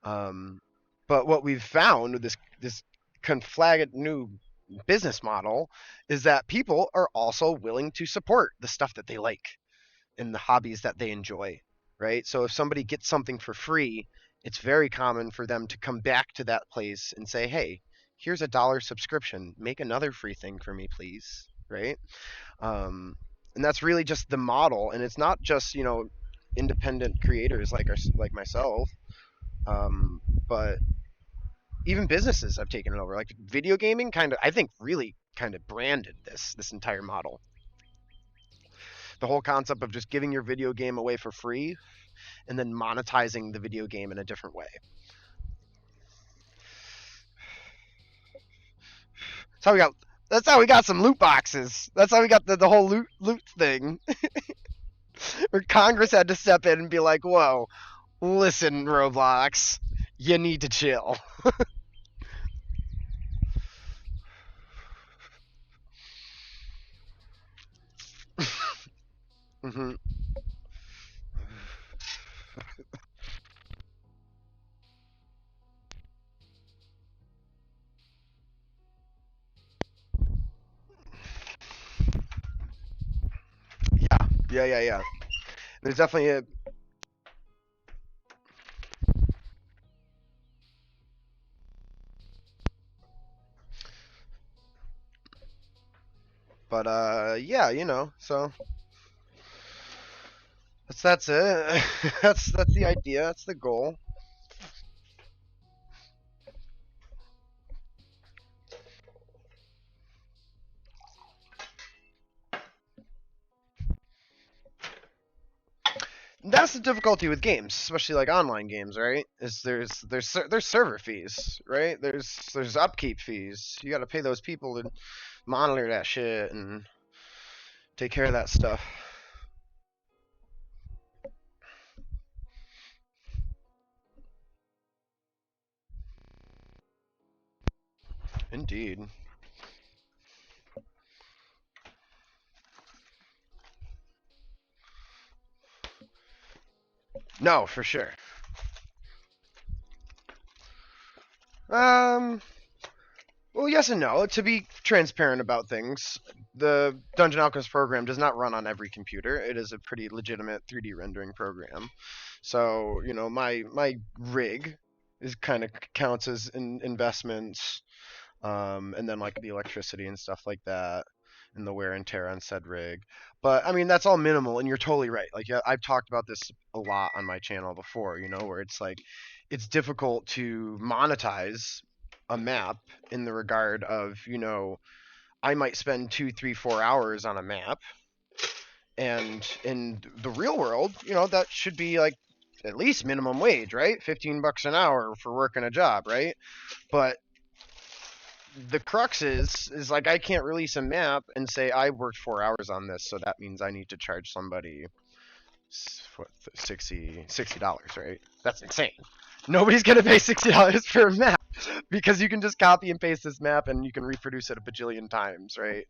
Um, but what we've found with this conflagrant new business model is that people are also willing to support the stuff that they like and the hobbies that they enjoy, right? So if somebody gets something for free, it's very common for them to come back to that place and say, "Hey, here's $1 subscription. Make another free thing for me, please." Right? And that's really just the model, and it's not just independent creators like myself, um, but even businesses have taken it over. Like video gaming, kind of, I think, really kind of branded this entire model. The whole concept of just giving your video game away for free and then monetizing the video game in a different way. That's how we got. That's how we got some loot boxes. That's how we got the whole loot thing. Where Congress had to step in and be like, "Whoa, listen, Roblox, you need to chill." hmm Yeah, yeah. There's definitely a, but yeah, so that's it. That's the idea. That's the goal. That's the difficulty with games, especially like online games, right? Is there's server fees, right? There's upkeep fees. You got to pay those people to monitor that shit and take care of that stuff. Indeed. No, for sure. Um. Well, yes and no. To be transparent about things, the Dungeon Alchemist program does not run on every computer. It is a pretty legitimate 3D rendering program. So, my rig is kind of counts as investments, and then like the electricity and stuff like that, and the wear and tear on said rig. But I mean, that's all minimal, and you're totally right. Like, yeah, I've talked about this a lot on my channel before. Where it's like it's difficult to monetize a map in the regard of I might spend 2, 3, 4 hours on a map, and in the real world, that should be like at least minimum wage, right? $15 an hour for working a job, right? But the crux is like I can't release a map and say I worked 4 hours on this, so that means I need to charge somebody what, 60 dollars, right? That's insane. Nobody's gonna pay $60 for a map because you can just copy and paste this map and you can reproduce it a bajillion times, right?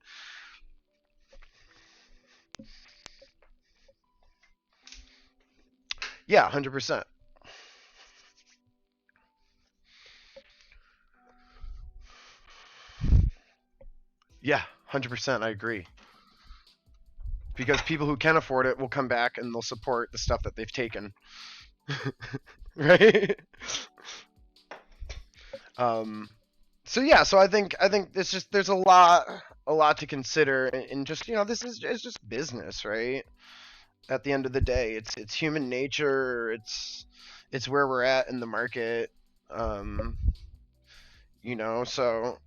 Yeah, 100%. Yeah, 100%. I agree. Because people who can afford it will come back and they'll support the stuff that they've taken, right? Um, so yeah, so I think it's just there's a lot to consider, and just this is it's just business, right? At the end of the day, it's human nature. it's where we're at in the market. Um, so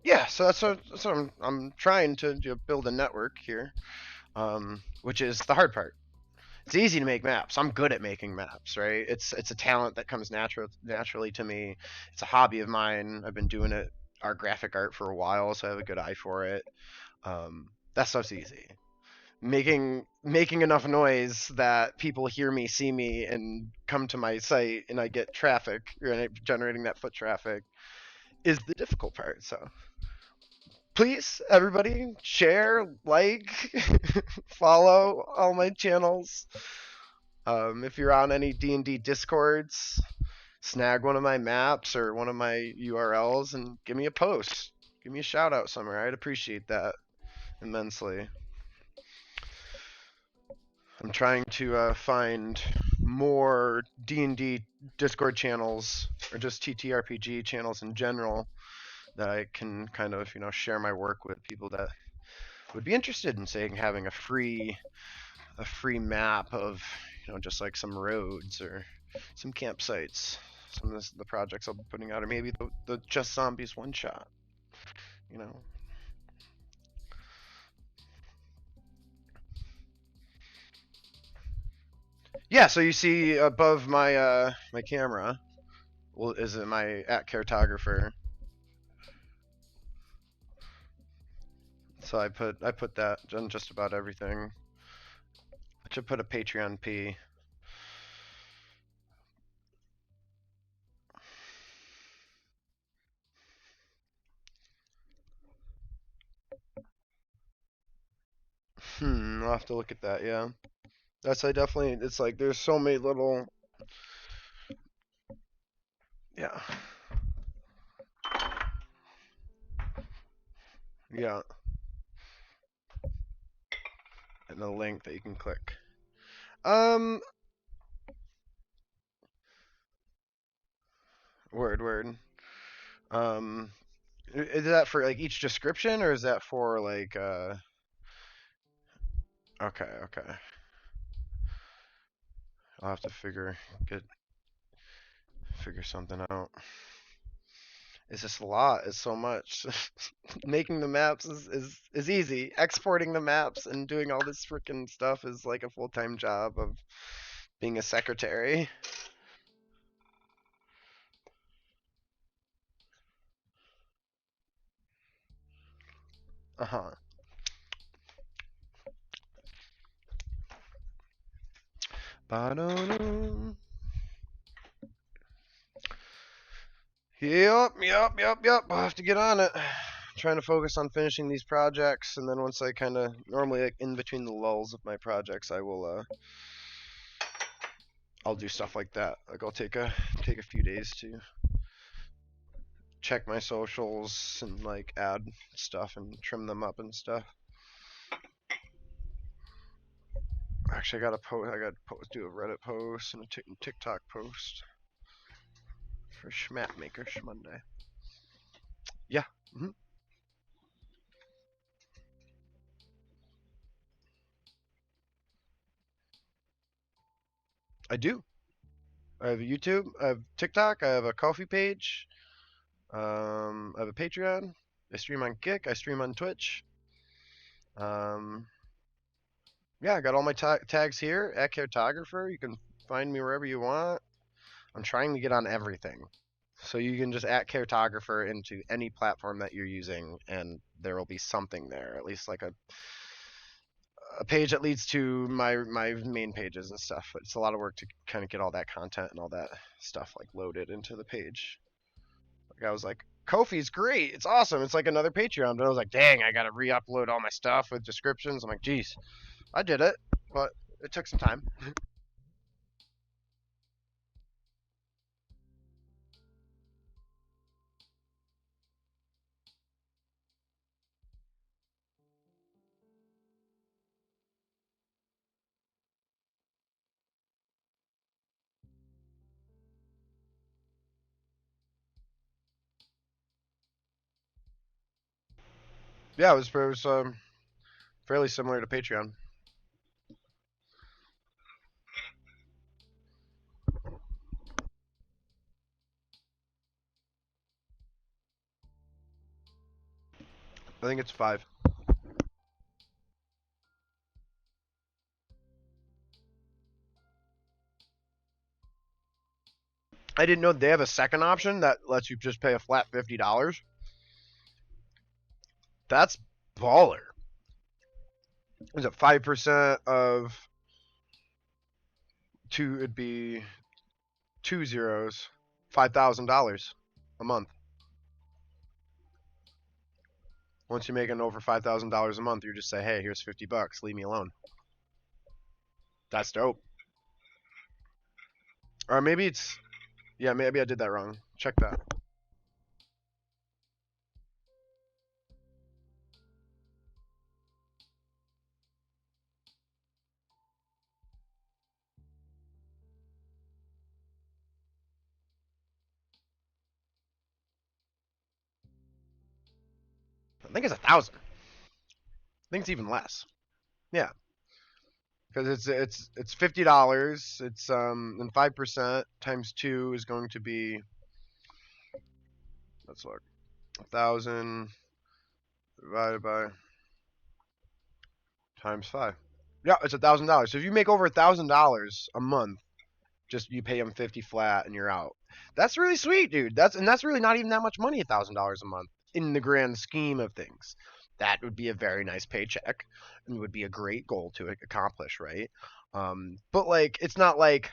yeah, so that's what I'm trying to build a network here, which is the hard part. It's easy to make maps. I'm good at making maps, right? It's a talent that comes naturally to me. It's a hobby of mine. I've been doing it, our graphic art, for a while, so I have a good eye for it. That stuff's easy. Making enough noise that people hear me, see me, and come to my site, and I get traffic, right? Generating that foot traffic is the difficult part. So please, everybody, share, like, follow all my channels. If you're on any D&D discords, snag one of my maps or one of my URLs and give me a post. Give me a shout out somewhere. I'd appreciate that immensely. I'm trying to find more D&D Discord channels or just TTRPG channels in general that I can kind of, share my work with people that would be interested in, saying, having a free map of, just like some roads or some campsites. Some of the projects I'll be putting out, or maybe the Just Zombies one shot. You know. Yeah. So you see above my camera, well, is it my at Caretographer? So I put that on just about everything. I should put a Patreon P. I'll have to look at that. Yeah. I definitely. It's like there's so many little. Yeah. Yeah. And a link that you can click. Um. Word. Um. Is that for like each description, or is that for like Okay. I'll have to figure something out. It's just a lot. It's so much. Making the maps is easy. Exporting the maps and doing all this freaking stuff is like a full-time job of being a secretary. Uh-huh. Ba-dum. Yep. I'll have to get on it. Trying to focus on finishing these projects, and then once I kind of normally, like, in between the lulls of my projects, I'll do stuff like that. Like, I'll take a few days to check my socials and like add stuff and trim them up and stuff. Actually, I got to do a Reddit post and a TikTok post for Schmat Maker Monday. Yeah. I do. I have a YouTube. I have TikTok. I have a Coffee page. I have a Patreon. I stream on Kick. I stream on Twitch. Um, yeah, I got all my tags here at Caretographer. You can find me wherever you want. I'm trying to get on everything. So you can just add Caretographer into any platform that you're using, and there will be something there, at least like a page that leads to my main pages and stuff. But it's a lot of work to kind of get all that content and all that stuff like loaded into the page. Like, I was like, Kofi's great, it's awesome, it's like another Patreon. But I was like, dang, I gotta re-upload all my stuff with descriptions. I'm like, geez, I did it, but it took some time. Yeah, it was fairly similar to Patreon. I think it's 5. I didn't know they have a second option that lets you just pay a flat $50. That's baller. Is it 5% of two? It'd be two zeros, $5,000 a month. Once you're making over $5,000 a month, you just say, "Hey, here's $50. Leave me alone." That's dope. Or maybe it's yeah, maybe I did that wrong. Check that. I think it's 1,000. I think it's even less. Yeah, because it's $50. It's and 5% times two is going to be, let's look, 1,000 divided by times 5. Yeah, it's $1,000. So if you make over $1,000 a month, just you pay them 50 flat and you're out. That's really sweet, dude. That's really not even that much money, $1,000 a month in the grand scheme of things. That would be a very nice paycheck and would be a great goal to accomplish, right? But like, it's not like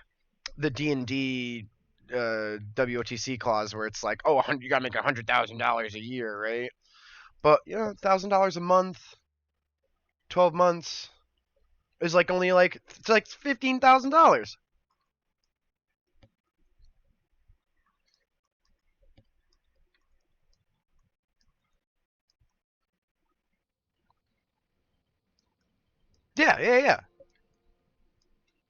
the D&D WOTC clause where it's like, oh, you gotta make $100,000 a year, right? But you know, $1,000 a month, 12 months is like only like it's like $15,000. Yeah, yeah, yeah.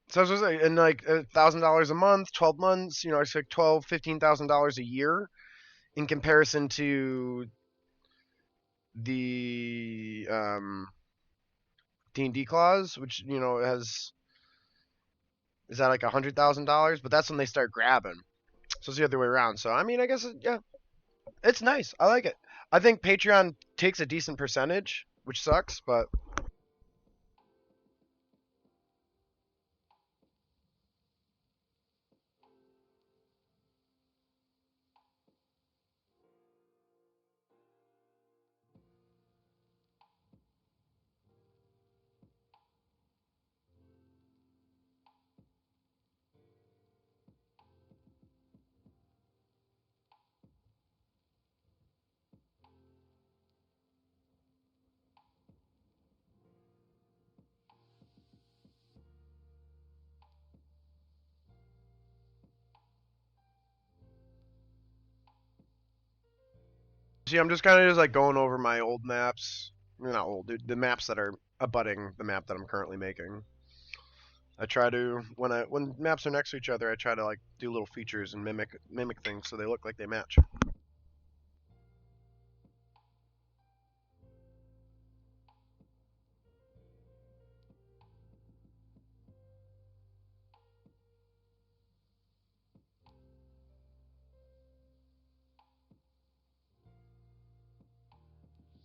So I was just like, and like $1,000 a month, 12 months, you know, it's like $15,000 a year in comparison to the D&D clause, which you know has is that like $100,000, but that's when they start grabbing. So it's the other way around. So I mean, I guess yeah, it's nice. I like it. I think Patreon takes a decent percentage, which sucks, but see, I'm just kind of just like going over my old maps. Not old, dude. The maps that are abutting the map that I'm currently making. I try to when maps are next to each other, I try to like do little features and mimic things so they look like they match.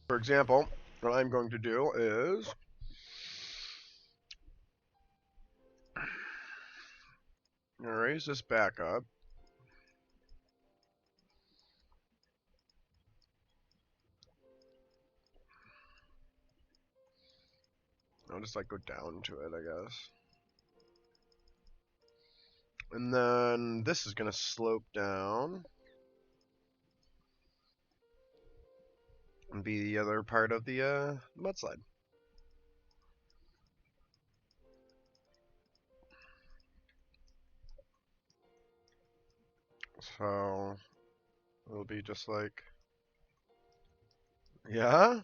For example, what I'm going to do is I'm gonna raise this back up. I'll just like go down to it, I guess. And then this is gonna slope down and be the other part of the mudslide. So it'll be just like, yeah,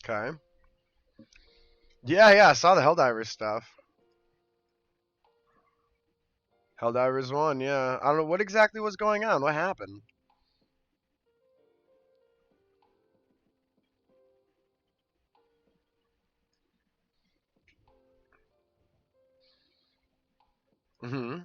okay. Yeah, I saw the Helldivers stuff. Helldivers 1, yeah. I don't know what exactly was going on. What happened? Mm-hmm.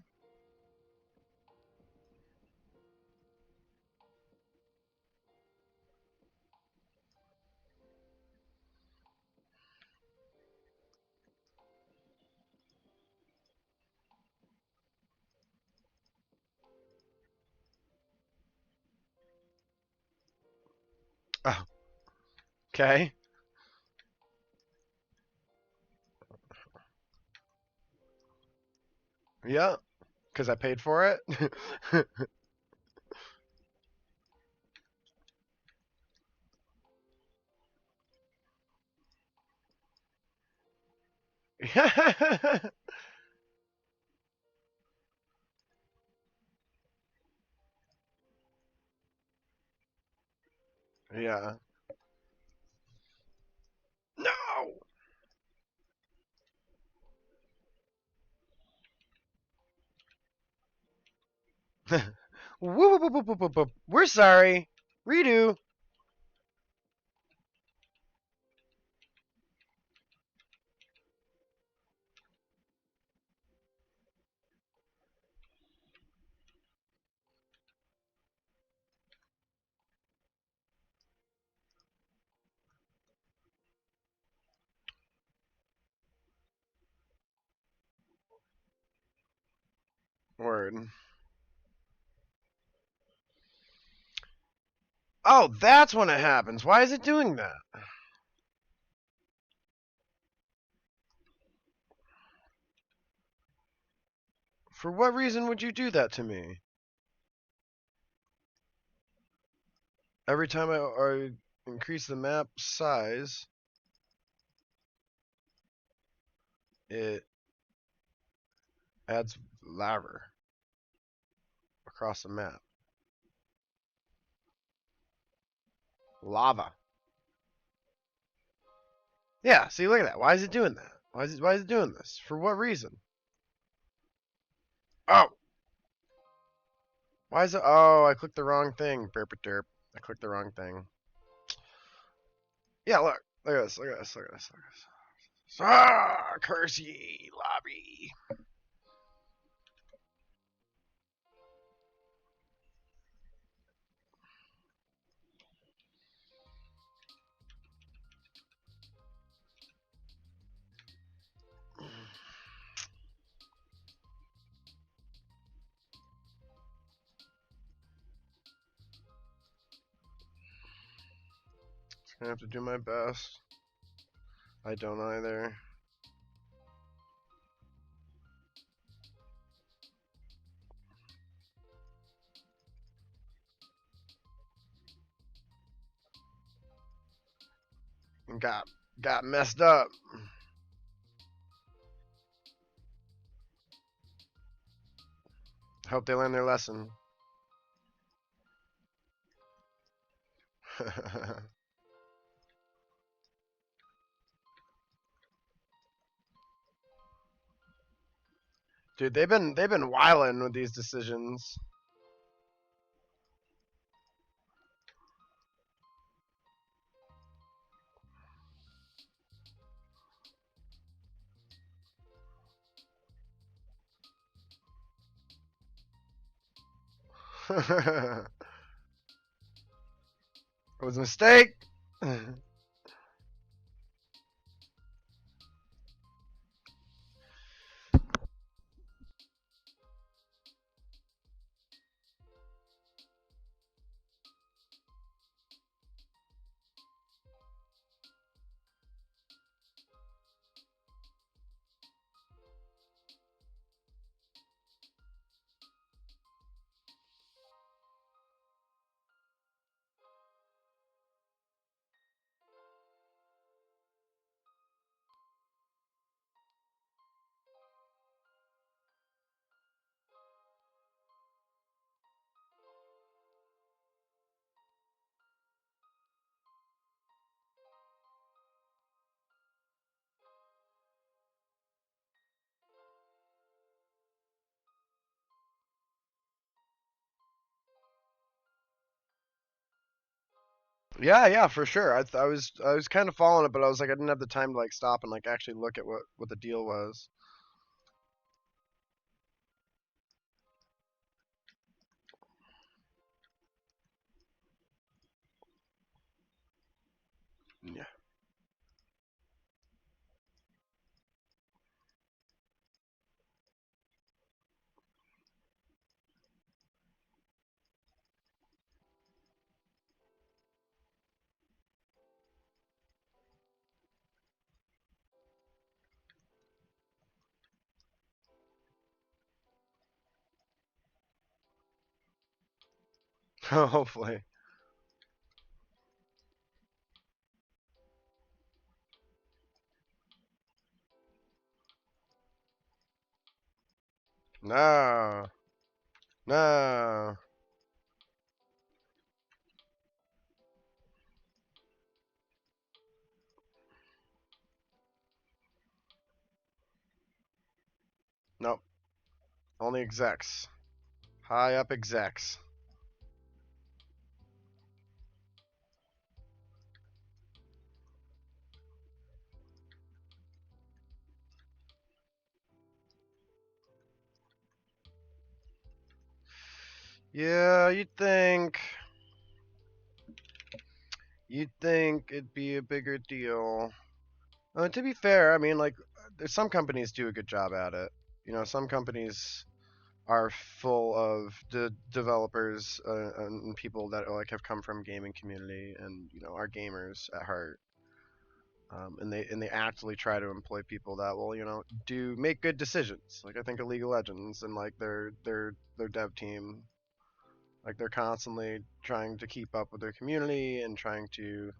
Oh, okay. Yeah, because I paid for it. Yeah. No! Whoop, whoop, whoop, whoop, whoop, whoop. We're sorry. Redo. Word. Oh, that's when it happens. Why is it doing that? For what reason would you do that to me? Every time I increase the map size, it adds lava across the map. Lava. Yeah, see, look at that. Why is it doing that? Why is it doing this? For what reason? Oh, why is it? Oh, I clicked the wrong thing. Burp derp. I clicked the wrong thing. Yeah, look at this. Look at this. Look at this. Look at this. Ah, curse ye, lobby. Gonna have to do my best. I don't either. Got messed up. Hope they learn their lesson. Dude, they've been wilding with these decisions. It was a mistake. Yeah, yeah, for sure. I was kind of following it, but I was like I didn't have the time to like stop and like actually look at what the deal was. Yeah. Hopefully. No. No. Nope. Only execs. High up execs. Yeah, you'd think it'd be a bigger deal. To be fair, I mean, like, there's some companies do a good job at it. You know, some companies are full of developers and people that like have come from gaming community and are gamers at heart. And they actively try to employ people that will do make good decisions. Like I think of League of Legends and like their dev team, like they're constantly trying to keep up with their community and trying to.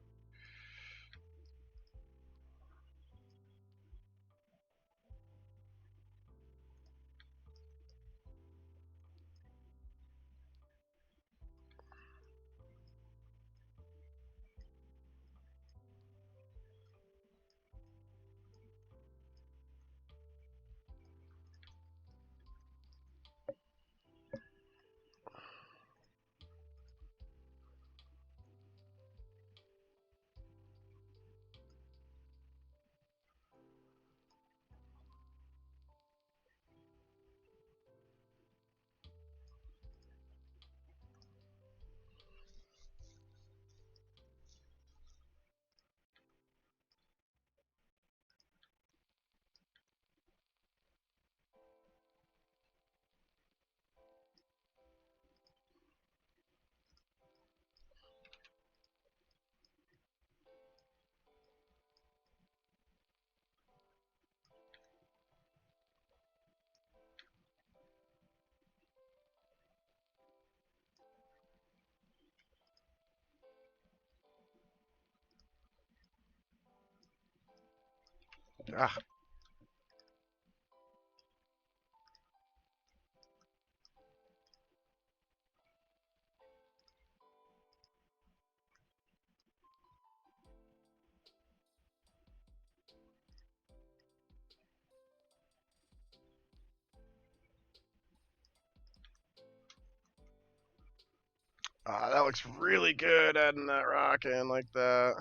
Ah, that looks really good adding that rock in like that.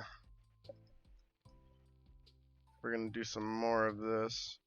We're gonna do some more of this.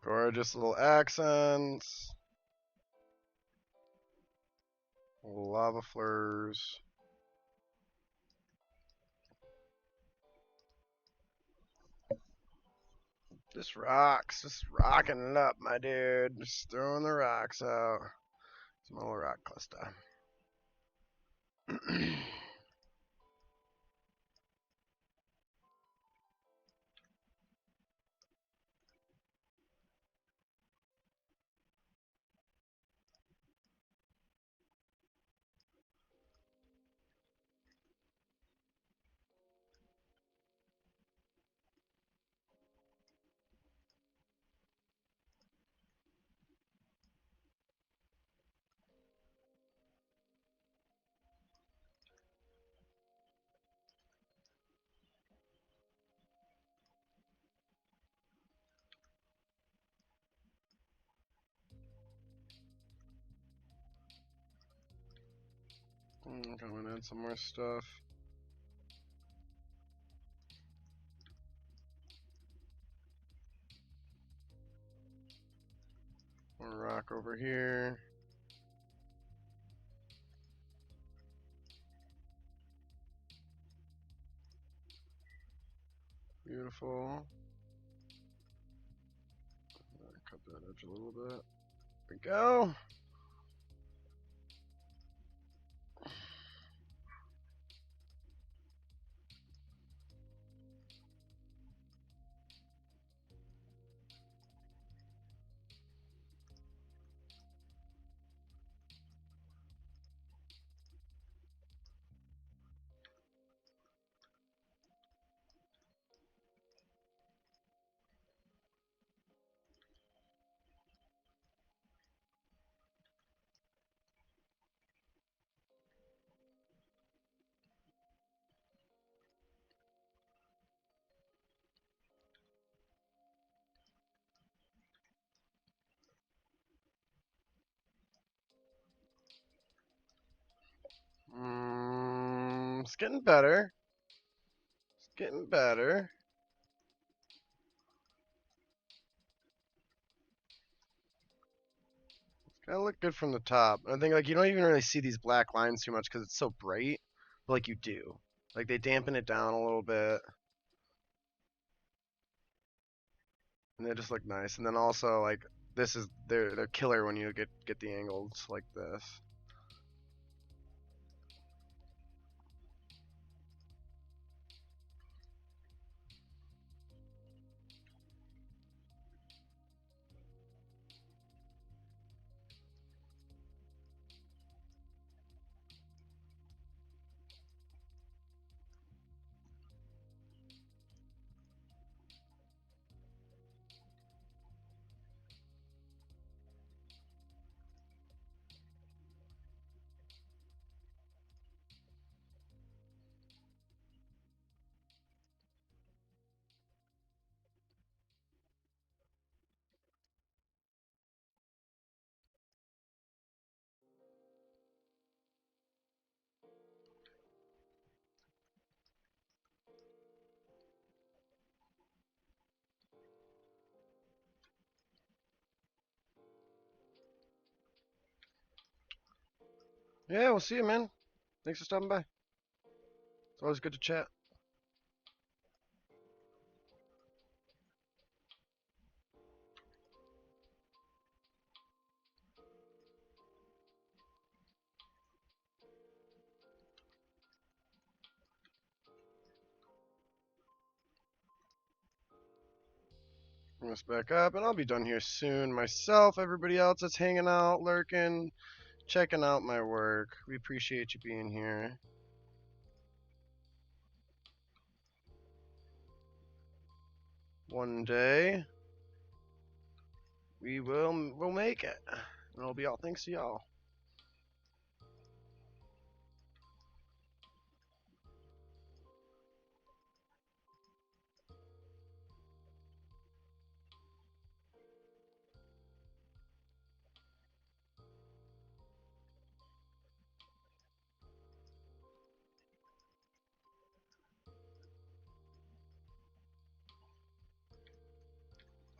Gorgeous little accents. Lava flurs. Just rocks. Just rocking it up, my dude. Just throwing the rocks out. Small rock cluster. Going in some more stuff. More rock over here. Beautiful. Cut that edge a little bit. There we go. It's getting better. It's getting better. Gotta look good from the top. I think like you don't even really see these black lines too much because it's so bright, but like you do. Like they dampen it down a little bit, and they just look nice. And then also like this is they're killer when you get the angles like this. Yeah, we'll see you, man. Thanks for stopping by. It's always good to chat. Bring this back up, and I'll be done here soon myself. Everybody else that's hanging out, lurking, checking out my work. We appreciate you being here. One day, we'll make it. And it'll be all thanks to y'all.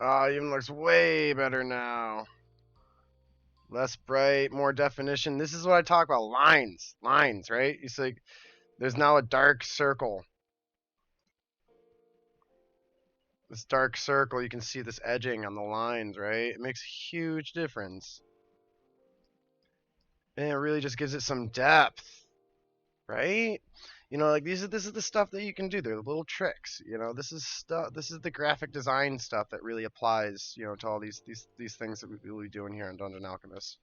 Ah, even looks way better now. Less bright, more definition. This is what I talk about. Lines. Lines, right? It's like there's now a dark circle. This dark circle, you can see this edging on the lines, right? It makes a huge difference. And it really just gives it some depth, right? You know, like this is the stuff that you can do. They're the little tricks. You know, this is stuff. This is the graphic design stuff that really applies, you know, to all these things that we'll be doing here in Dungeon Alchemist.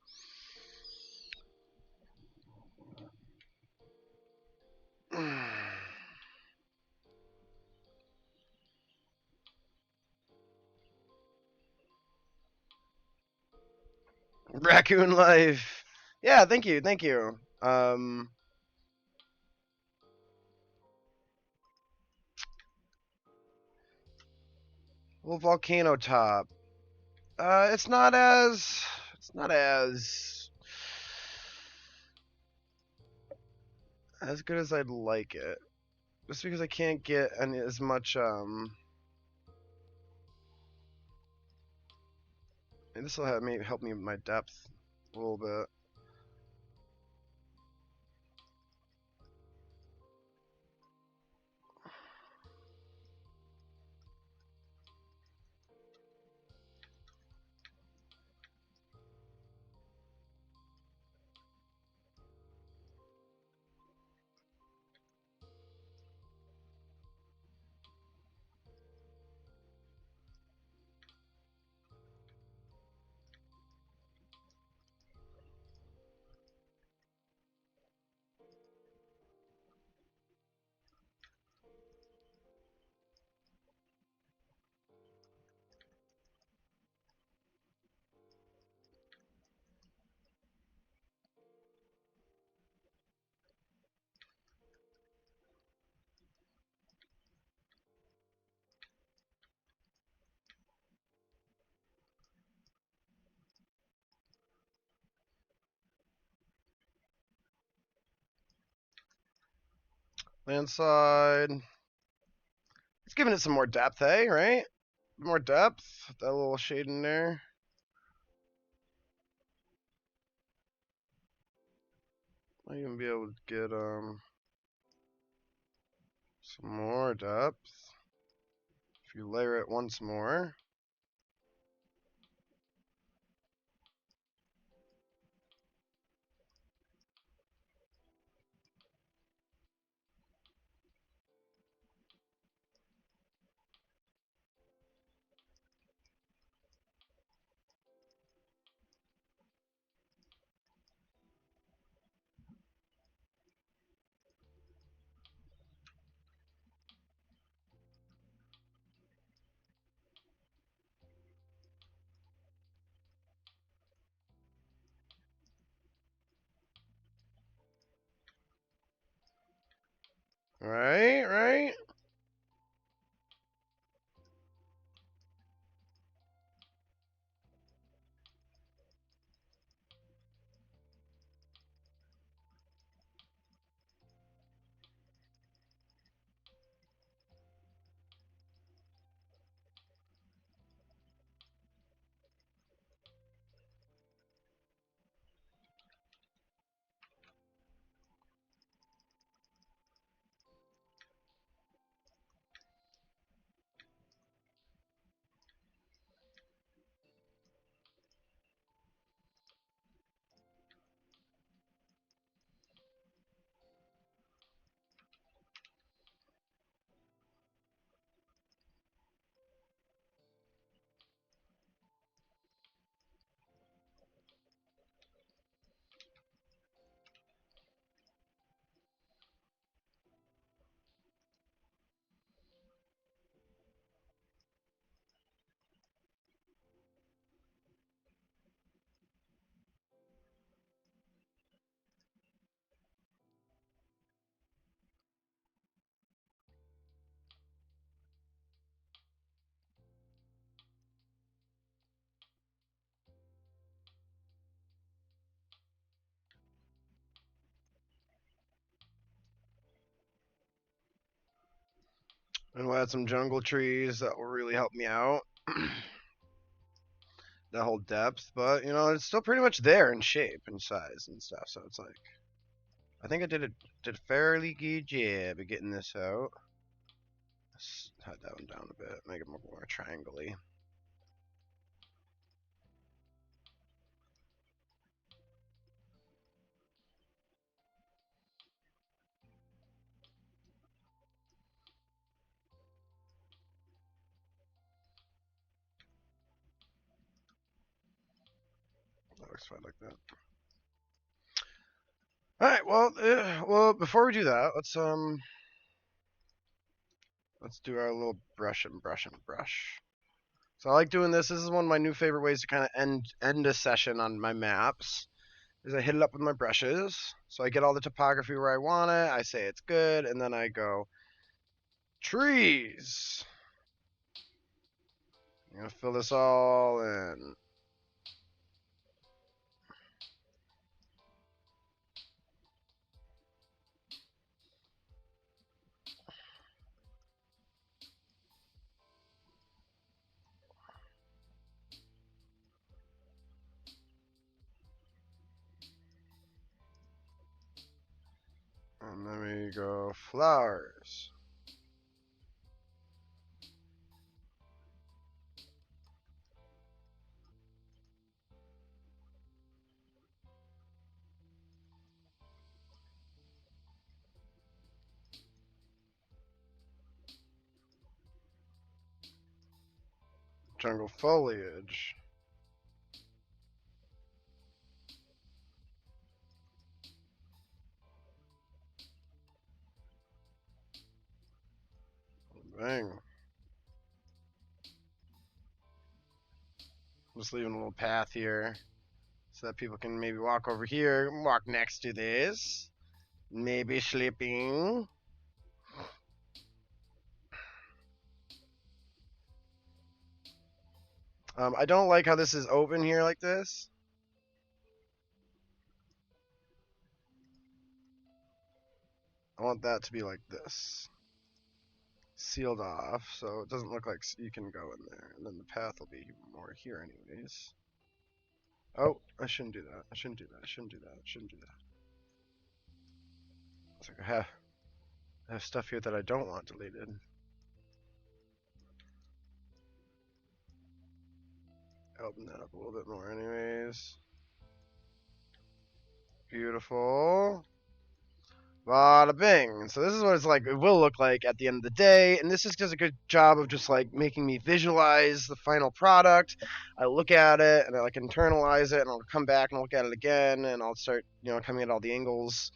Raccoon life. Yeah, thank you, thank you. Well, volcano top. It's not as. It's not as good as I'd like it. Just because I can't get any as much. And this will maybe help me with my depth a little bit. Landside. It's giving it some more depth, eh? Right? More depth. That little shade in there. Might even be able to get some more depth if you layer it once more. Right, right. And we'll add some jungle trees that will really help me out. That whole depth, but you know, it's still pretty much there in shape and size and stuff. So it's like, I think I did a fairly good job of getting this out. Cut that one down a bit, make it more triangle-y. That looks fine like that. All right. Well, before we do that, let's do our little brush and brush and brush. So I like doing this. This is one of my new favorite ways to kind of end a session on my maps. Is I hit it up with my brushes. So I get all the topography where I want it. I say it's good, and then I go trees. I'm gonna fill this all in. And then we go flowers. Jungle foliage. Bang. Just leaving a little path here so that people can maybe walk over here, walk next to this. Maybe sleeping. I don't like how this is open here like this. I want that to be like this. Sealed off, so it doesn't look like you can go in there. And then the path will be more here anyways. Oh, I shouldn't do that. I shouldn't do that. I shouldn't do that. I shouldn't do that. It's like I have stuff here that I don't want deleted. Open that up a little bit more anyways. Beautiful. Bada bing. So this is what it's like. It will look like at the end of the day, and this is does a good job of just like making me visualize the final product. I look at it and I like internalize it, and I'll come back and look at it again, and I'll start coming at all the angles,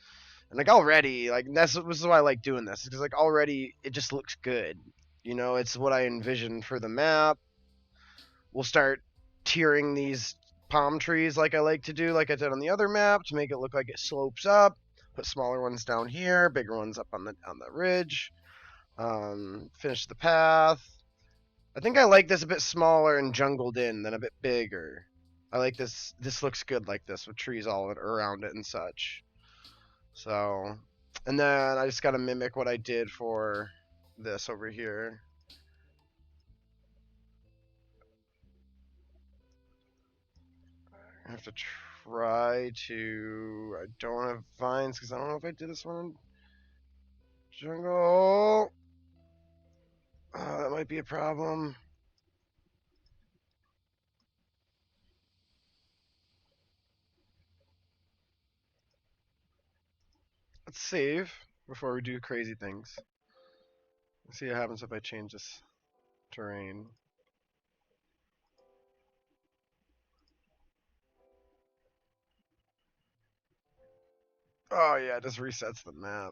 and like already like this is why I like doing this because like already it just looks good. It's what I envisioned for the map. We'll start tiering these palm trees like I like to do, like I did on the other map, to make it look like it slopes up. Put smaller ones down here, bigger ones up on the ridge. Finish the path. I think I like this a bit smaller and jungled in than a bit bigger. I like this. This looks good like this with trees all around it and such. So, and then I just got to mimic what I did for this over here. I have to try to. I don't have vines because I don't know if I did this one in jungle. That might be a problem. Let's save before we do crazy things. Let's see what happens if I change this terrain. Oh yeah, it just resets the map.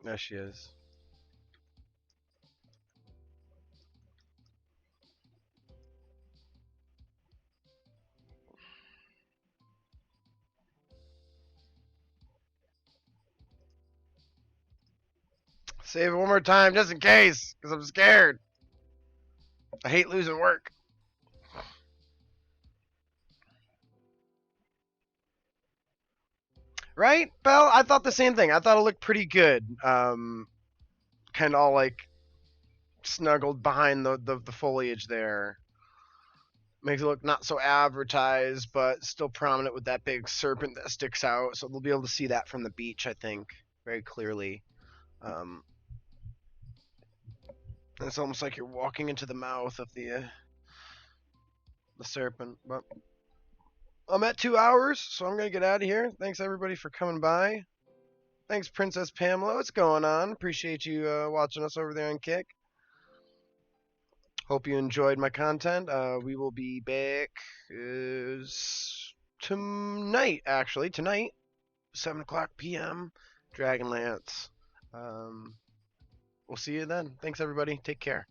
There she is. Save it one more time just in case, because I'm scared. I hate losing work. Right, Belle? I thought the same thing. I thought it looked pretty good. kind of all like snuggled behind the foliage there. Makes it look not so advertised, but still prominent with that big serpent that sticks out. So they'll be able to see that from the beach, I think, very clearly. It's almost like you're walking into the mouth of the serpent. But I'm at 2 hours, so I'm gonna get out of here. Thanks everybody for coming by. Thanks Princess Pamela. What's going on? Appreciate you watching us over there on Kick. Hope you enjoyed my content. We will be back tonight, actually. Tonight, 7 o'clock p.m. Dragonlance. We'll see you then. Thanks, everybody. Take care.